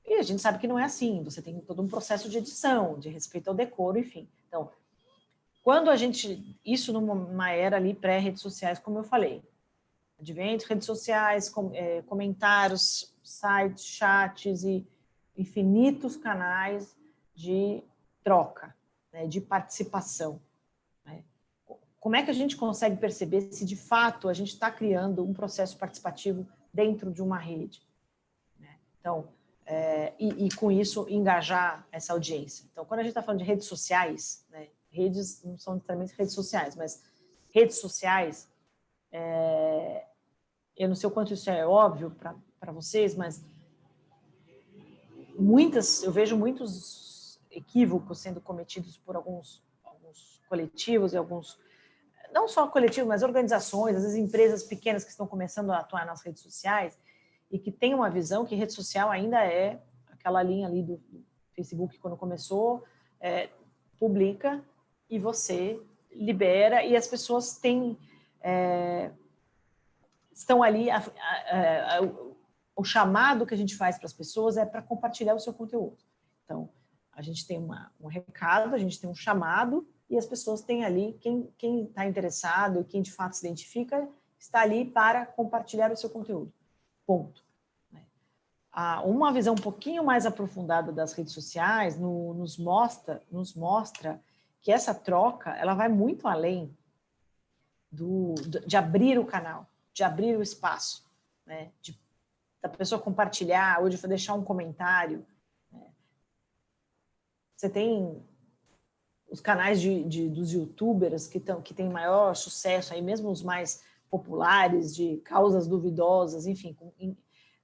e a gente sabe que não é assim, você tem todo um processo de edição, de respeito ao decoro, enfim. Então, quando isso numa era ali pré-redes sociais, como eu falei, advento, redes sociais, comentários, sites, chats e infinitos canais de troca, né, de participação. Né? Como é que a gente consegue perceber se, de fato, a gente está criando um processo participativo dentro de uma rede? Né? Então, e com isso, engajar essa audiência. Então, quando a gente está falando de redes sociais, né, redes não são necessariamente redes sociais, mas redes sociais, eu não sei o quanto isso é óbvio para vocês, mas eu vejo muitos equívocos sendo cometidos por alguns coletivos e não só coletivos, mas organizações, às vezes empresas pequenas que estão começando a atuar nas redes sociais e que têm uma visão que rede social ainda é aquela linha ali do Facebook quando começou, publica e você libera e as pessoas estão ali, o chamado que a gente faz para as pessoas é para compartilhar o seu conteúdo. Então, a gente tem um recado, a gente tem um chamado, e as pessoas têm ali, quem está interessado, quem de fato se identifica, está ali para compartilhar o seu conteúdo. Ponto. Uma visão um pouquinho mais aprofundada das redes sociais nos mostra que essa troca ela vai muito além de abrir o canal, de abrir o espaço, né? Da pessoa compartilhar ou de deixar um comentário. Né? Você tem os canais dos youtubers que têm maior sucesso, aí mesmo os mais populares, de causas duvidosas, enfim,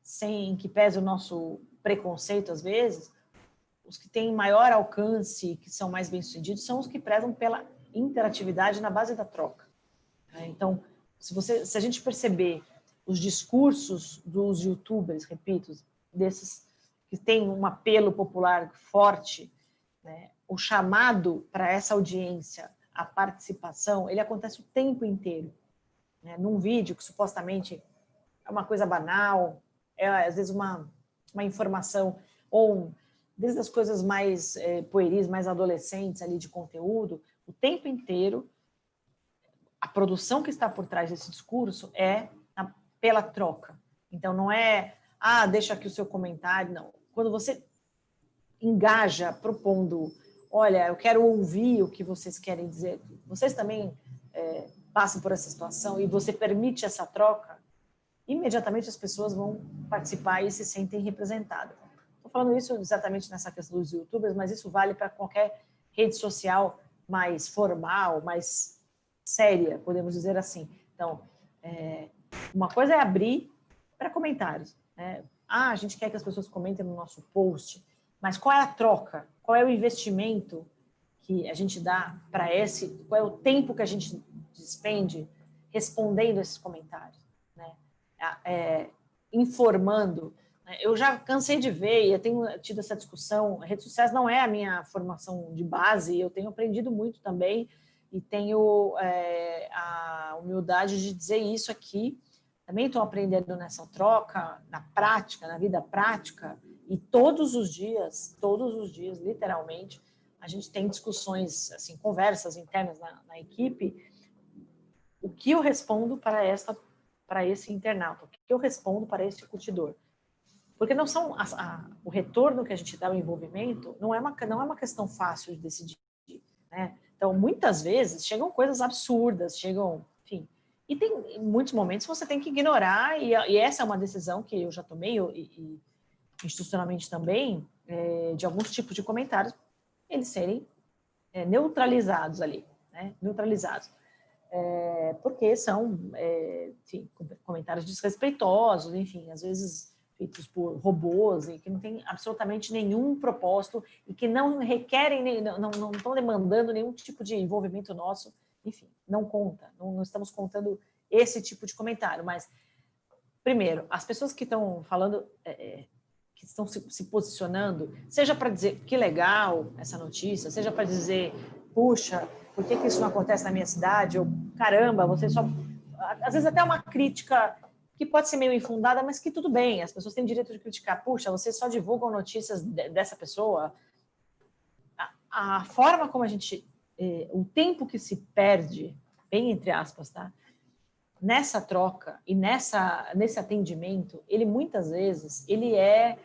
sem que pese o nosso preconceito às vezes, os que têm maior alcance, que são mais bem-sucedidos, são os que prezam pela interatividade na base da troca. Então, se a gente perceber os discursos dos youtubers, repito, desses que têm um apelo popular forte, né, o chamado para essa audiência, a participação, ele acontece o tempo inteiro, né, num vídeo que supostamente é uma coisa banal, é às vezes uma informação, ou desde as coisas mais pueris, mais adolescentes ali de conteúdo, o tempo inteiro, a produção que está por trás desse discurso é pela troca. Então, não é, deixa aqui o seu comentário, não. Quando você engaja propondo, olha, eu quero ouvir o que vocês querem dizer, vocês também passam por essa situação e você permite essa troca, imediatamente as pessoas vão participar e se sentem representadas. Estou falando isso exatamente nessa questão dos youtubers, mas isso vale para qualquer rede social mais formal, mais séria, podemos dizer assim. Então, uma coisa é abrir para comentários, né? A gente quer que as pessoas comentem no nosso post, mas qual é a troca? Qual é o investimento que a gente dá para qual é o tempo que a gente despende respondendo esses comentários, né? Informando. Eu já cansei de ver, e eu tenho tido essa discussão, redes sociais não é a minha formação de base, eu tenho aprendido muito também, e tenho a humildade de dizer isso aqui. Também estou aprendendo nessa troca, na prática, na vida prática, e todos os dias, literalmente, a gente tem discussões, assim, conversas internas na equipe, o que eu respondo para esse internauta, o que eu respondo para esse curtidor. Porque não são o retorno que a gente dá ao envolvimento não é uma questão fácil de decidir, né? Então, muitas vezes, chegam coisas absurdas, enfim, e tem muitos momentos que você tem que ignorar, e essa é uma decisão que eu já tomei, e institucionalmente também, de alguns tipos de comentários, eles serem neutralizados ali, né? Neutralizados. Porque são, enfim, comentários desrespeitosos, enfim, às vezes feitos por robôs, e que não tem absolutamente nenhum propósito, e que não requerem, não estão demandando nenhum tipo de envolvimento nosso, enfim, não conta, não estamos contando esse tipo de comentário, mas, primeiro, as pessoas que estão falando, que estão se posicionando, seja para dizer que legal essa notícia, seja para dizer, puxa, por que isso não acontece na minha cidade, ou caramba, você só... Às vezes até uma crítica que pode ser meio infundada, mas que tudo bem, as pessoas têm direito de criticar. Puxa, vocês só divulgam notícias dessa pessoa. A forma como a gente... o tempo que se perde, bem entre aspas, tá? Nessa troca e nesse atendimento, ele muitas vezes ele é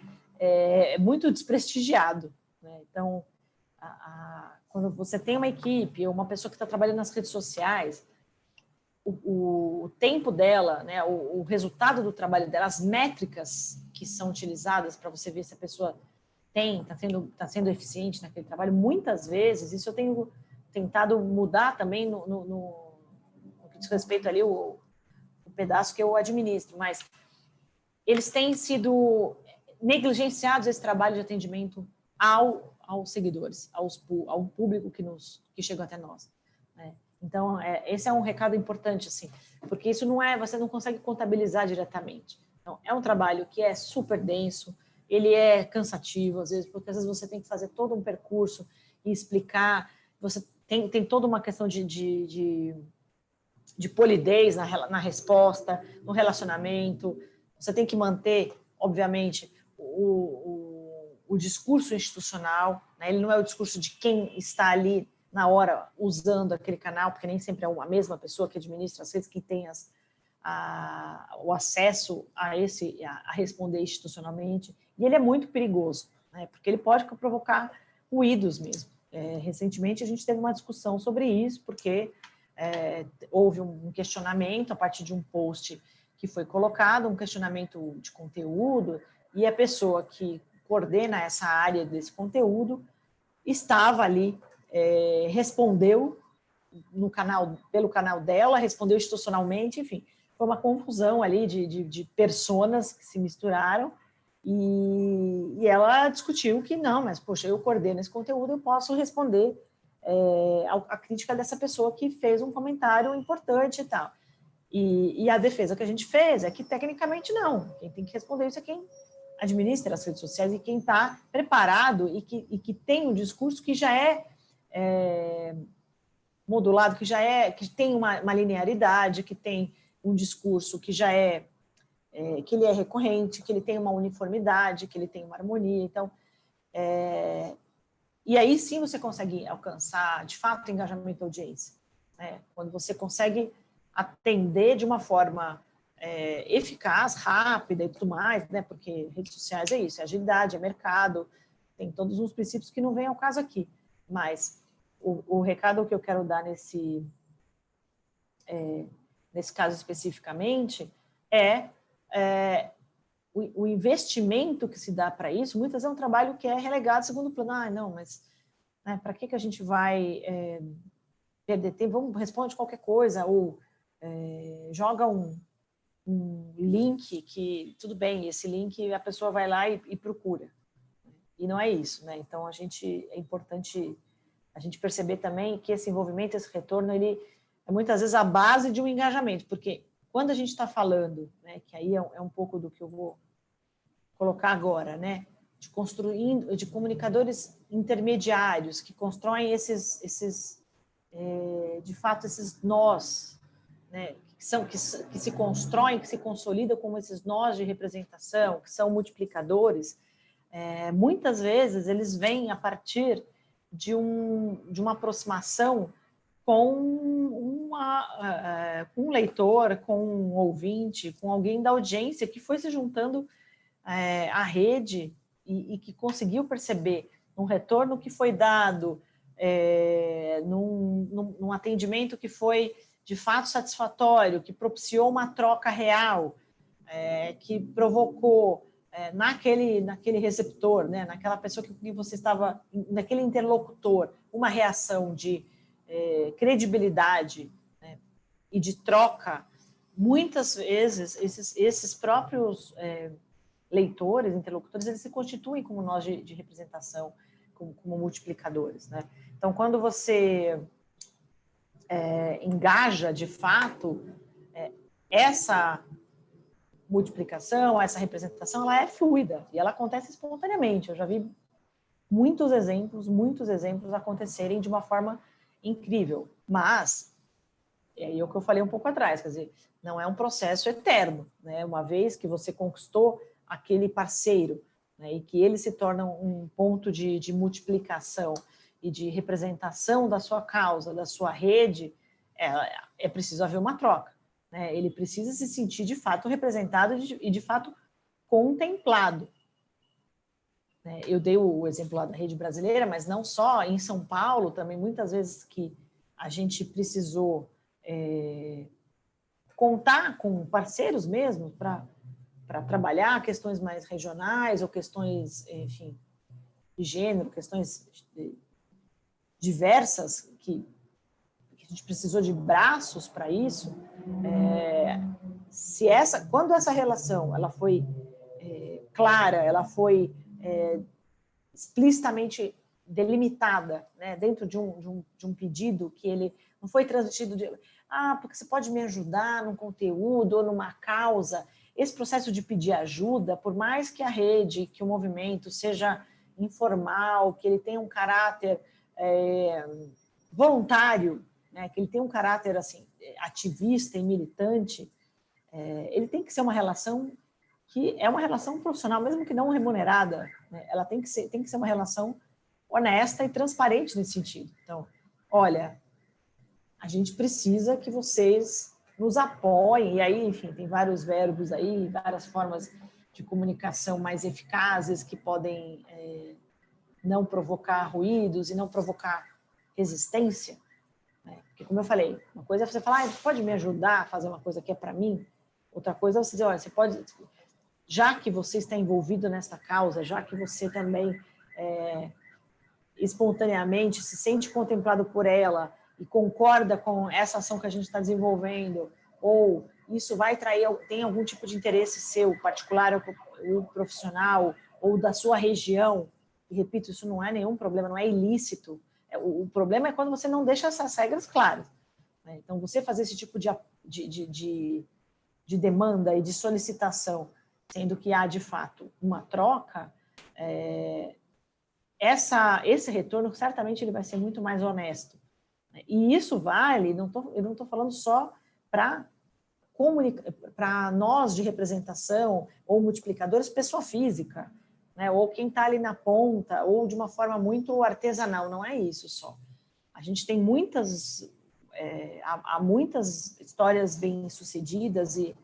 muito desprestigiado, né? Então, quando você tem uma equipe, uma pessoa que está trabalhando nas redes sociais, o tempo dela, né, o resultado do trabalho dela, as métricas que são utilizadas para você ver se a pessoa está sendo eficiente naquele trabalho, muitas vezes, isso eu tenho tentado mudar também no que diz respeito ali o pedaço que eu administro, mas eles têm sido negligenciados esse trabalho de atendimento aos seguidores, ao público que chega até nós, né? Então, esse é um recado importante, assim, porque isso você não consegue contabilizar diretamente. Então, é um trabalho que é super denso, ele é cansativo, às vezes, porque às vezes você tem que fazer todo um percurso e explicar, você tem toda uma questão de polidez na resposta, no relacionamento, você tem que manter, obviamente, o discurso institucional, né? Ele não é o discurso de quem está ali na hora usando aquele canal, porque nem sempre é a mesma pessoa que administra as redes que tem o acesso a responder institucionalmente, e ele é muito perigoso, né? Porque ele pode provocar ruídos mesmo. Recentemente a gente teve uma discussão sobre isso, porque houve um questionamento a partir de um post que foi colocado, um questionamento de conteúdo, e a pessoa que coordena essa área desse conteúdo estava ali, respondeu pelo canal dela, respondeu institucionalmente, enfim, foi uma confusão ali de personas que se misturaram, e ela discutiu que não, mas poxa, eu coordeno esse conteúdo, eu posso responder a crítica dessa pessoa que fez um comentário importante e tal. E a defesa que a gente fez é que, tecnicamente, não. Quem tem que responder isso é quem administra as redes sociais e quem está preparado e que tem um discurso que já é modulado, que tem uma linearidade, que tem um discurso que já que ele é recorrente, que ele tem uma uniformidade, que ele tem uma harmonia. Então, e aí sim você consegue alcançar, de fato, engajamento da audiência, né? Quando você consegue atender de uma forma eficaz, rápida e tudo mais, né? Porque redes sociais é isso, é agilidade, é mercado, tem todos os princípios que não vêm ao caso aqui. Mas o recado que eu quero dar nesse caso especificamente o investimento que se dá para isso, muitas vezes é um trabalho que é relegado ao segundo plano. Não, mas né, para que a gente vai perder tempo? Vamos, responde qualquer coisa, ou joga um link que, tudo bem, esse link a pessoa vai lá e procura. E não é isso, né? Então, é importante a gente perceber também que esse envolvimento, esse retorno, ele é muitas vezes a base de um engajamento, porque quando a gente está falando, né, que aí é um pouco do que eu vou colocar agora, né, de comunicadores intermediários que constroem de fato, esses nós, né, que se constroem, que se consolidam como esses nós de representação, que são multiplicadores, muitas vezes eles vêm a partir de uma aproximação com um leitor, com um ouvinte, com alguém da audiência que foi se juntando à rede e que conseguiu perceber um retorno que foi dado, num atendimento que foi de fato satisfatório, que propiciou uma troca real, que provocou naquele receptor, né, naquela pessoa que você estava, naquele interlocutor, uma reação de credibilidade, né, e de troca. Muitas vezes esses próprios leitores, interlocutores, eles se constituem como nós de representação, como multiplicadores, né? Então, quando você engaja de fato, essa multiplicação, essa representação, ela é fluida e ela acontece espontaneamente. Eu já vi muitos exemplos acontecerem de uma forma incrível, mas é o que eu falei um pouco atrás, quer dizer, não é um processo eterno, né? Uma vez que você conquistou aquele parceiro, né, e que ele se torna um ponto de multiplicação e de representação da sua causa, da sua rede, é preciso haver uma troca, né? Ele precisa se sentir de fato representado e de fato contemplado. Eu dei o exemplo lá da rede brasileira, mas não só, em São Paulo também, muitas vezes que a gente precisou contar com parceiros mesmo para trabalhar questões mais regionais ou questões, enfim, de gênero, questões diversas que a gente precisou de braços para isso. Quando essa relação ela foi clara, ela foi explicitamente delimitada, né, dentro de um pedido que ele não foi transmitido porque você pode me ajudar num conteúdo ou numa causa. Esse processo de pedir ajuda, por mais que a rede, que o movimento seja informal, que ele tenha um caráter voluntário, né, que ele tenha um caráter assim, ativista e militante, ele tem que ser uma relação que é uma relação profissional, mesmo que não remunerada, né? Ela tem que ser uma relação honesta e transparente nesse sentido. Então, olha, a gente precisa que vocês nos apoiem, e aí, enfim, tem vários verbos aí, várias formas de comunicação mais eficazes que podem não provocar ruídos e não provocar resistência, né? Porque, como eu falei, uma coisa é você falar, pode me ajudar a fazer uma coisa que é para mim, outra coisa é você dizer, olha, você pode... Já que você está envolvido nessa causa, já que você também espontaneamente se sente contemplado por ela e concorda com essa ação que a gente está desenvolvendo, ou isso tem algum tipo de interesse seu, particular ou profissional, ou da sua região, e repito, isso não é nenhum problema, não é ilícito. O problema é quando você não deixa essas regras claras, né? Então, você fazer esse tipo de demanda e de solicitação, sendo que há, de fato, uma troca, esse retorno, certamente, ele vai ser muito mais honesto. E isso vale, eu não estou falando só para nós de representação ou multiplicadores, pessoa física, né, ou quem está ali na ponta, ou de uma forma muito artesanal, não é isso só. A gente tem há muitas histórias bem-sucedidas e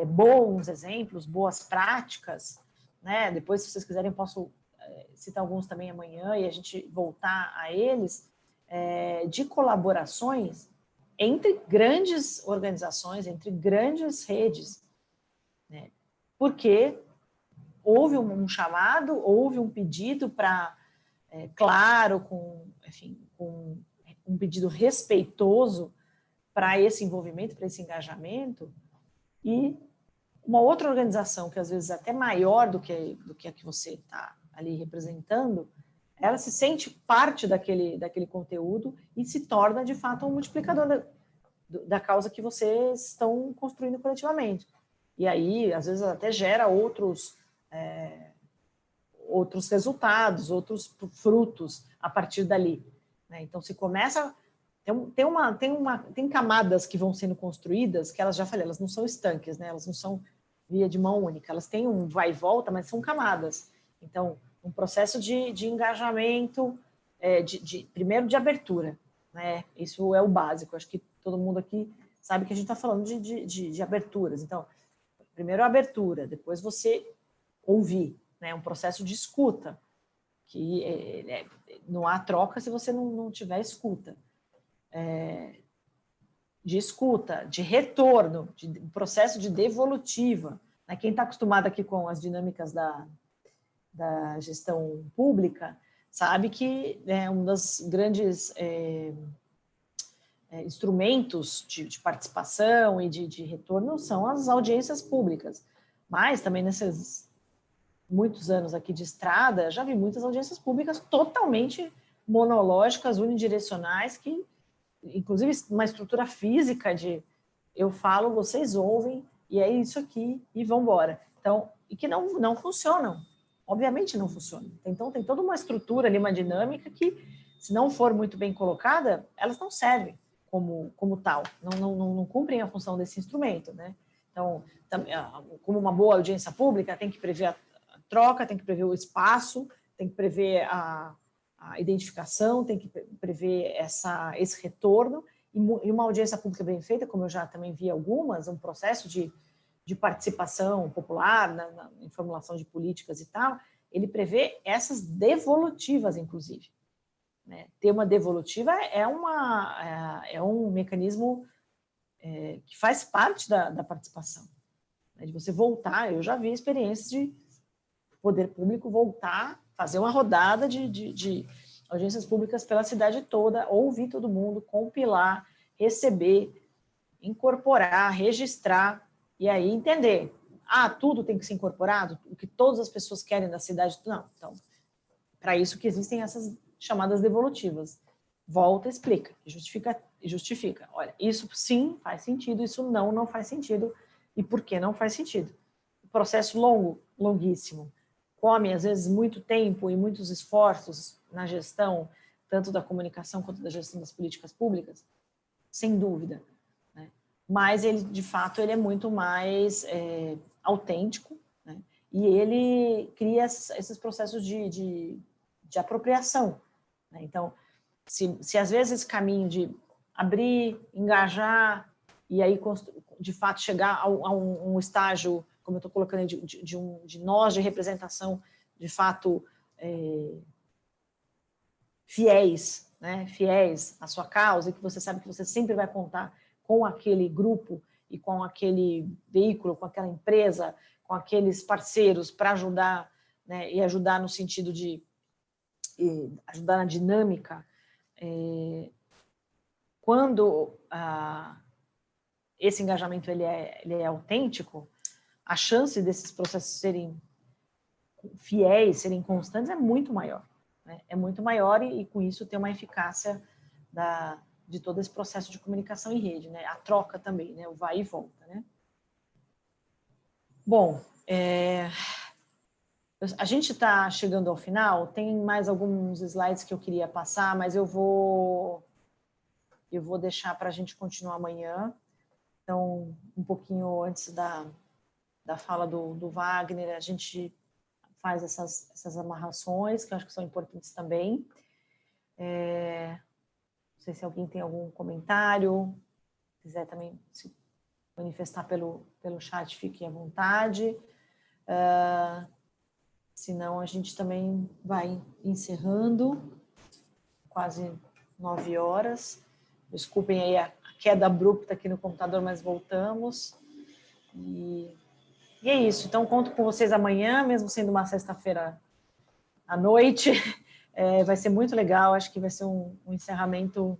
bons exemplos, boas práticas, né? Depois, se vocês quiserem, posso citar alguns também amanhã e a gente voltar a eles, de colaborações entre grandes organizações, entre grandes redes, né? Porque houve um chamado, houve um pedido para, claro, com um pedido respeitoso para esse envolvimento, para esse engajamento, e uma outra organização, que às vezes é até maior do que a que você está ali representando, ela se sente parte daquele conteúdo e se torna, de fato, um multiplicador da causa que vocês estão construindo coletivamente. E aí, às vezes, até gera outros resultados, outros frutos a partir dali, né? Então, se começa... Tem camadas que vão sendo construídas, que elas, já falei, elas não são estanques, né? Elas não são via de mão única, elas têm um vai e volta, mas são camadas. Então, um processo de engajamento, primeiro de abertura, né? Isso é o básico, acho que todo mundo aqui sabe que a gente está falando de aberturas. Então, primeiro a abertura, depois você ouvir, né? Um processo de escuta, que não há troca se você não tiver escuta. De escuta, de retorno, de processo de devolutiva, né? Quem está acostumado aqui com as dinâmicas da gestão pública sabe que um dos grandes instrumentos de participação e de retorno são as audiências públicas. Mas também nesses muitos anos aqui de estrada, já vi muitas audiências públicas totalmente monológicas, unidirecionais, que, inclusive, uma estrutura física de eu falo, vocês ouvem, e é isso aqui, e vão embora. Então, e que não funcionam. Obviamente não funciona. Então, tem toda uma estrutura ali, uma dinâmica que, se não for muito bem colocada, elas não servem como tal, não cumprem a função desse instrumento, né? Então, como uma boa audiência pública, tem que prever a troca, tem que prever o espaço, tem que prever a identificação, tem que prever esse retorno, e uma audiência pública bem feita, como eu já também vi algumas, um processo de participação popular em formulação de políticas e tal, ele prevê essas devolutivas, inclusive, né? Ter uma devolutiva é um mecanismo que faz parte da participação, né? De você voltar. Eu já vi experiências de poder público voltar, fazer uma rodada de audiências públicas pela cidade toda, ouvir todo mundo, compilar, receber, incorporar, registrar, e aí entender. Tudo tem que ser incorporado? O que todas as pessoas querem da cidade? Não. Então, para isso que existem essas chamadas devolutivas. Volta, explica, justifica. Olha, isso sim faz sentido, isso não faz sentido, e por que não faz sentido? Processo longuíssimo. Come, às vezes, muito tempo e muitos esforços na gestão, tanto da comunicação quanto da gestão das políticas públicas, sem dúvida, né? Mas ele, de fato, ele é muito mais autêntico, né? E ele cria esses processos de apropriação, né? Então, se às vezes esse caminho de abrir, engajar, e aí, de fato, chegar a um estágio, como eu estou colocando aí, de nós, de representação, de fato, fiéis, né? Fiéis à sua causa, e que você sabe que você sempre vai contar com aquele grupo e com aquele veículo, com aquela empresa, com aqueles parceiros para ajudar, né? E ajudar no sentido de ajudar na dinâmica. Quando esse engajamento ele é autêntico, a chance desses processos serem fiéis, serem constantes, é muito maior, né? É muito maior, e com isso ter uma eficácia de todo esse processo de comunicação em rede, né? A troca também, né? O vai e volta, né? Bom, a gente está chegando ao final, tem mais alguns slides que eu queria passar, mas eu vou deixar para a gente continuar amanhã. Então, um pouquinho antes da fala do Wagner, a gente faz essas amarrações, que eu acho que são importantes também. Não sei se alguém tem algum comentário, quiser também se manifestar pelo chat, fique à vontade. Senão, a gente também vai encerrando, quase 9 horas. Desculpem aí a queda abrupta aqui no computador, mas voltamos. E é isso. Então, conto com vocês amanhã, mesmo sendo uma sexta-feira à noite. Vai ser muito legal, acho que vai ser um encerramento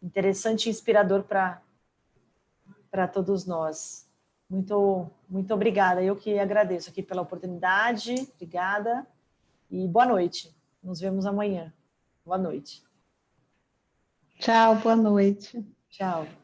interessante e inspirador para todos nós. Muito, muito obrigada. Eu que agradeço aqui pela oportunidade. Obrigada e boa noite. Nos vemos amanhã. Boa noite. Tchau, boa noite. Tchau.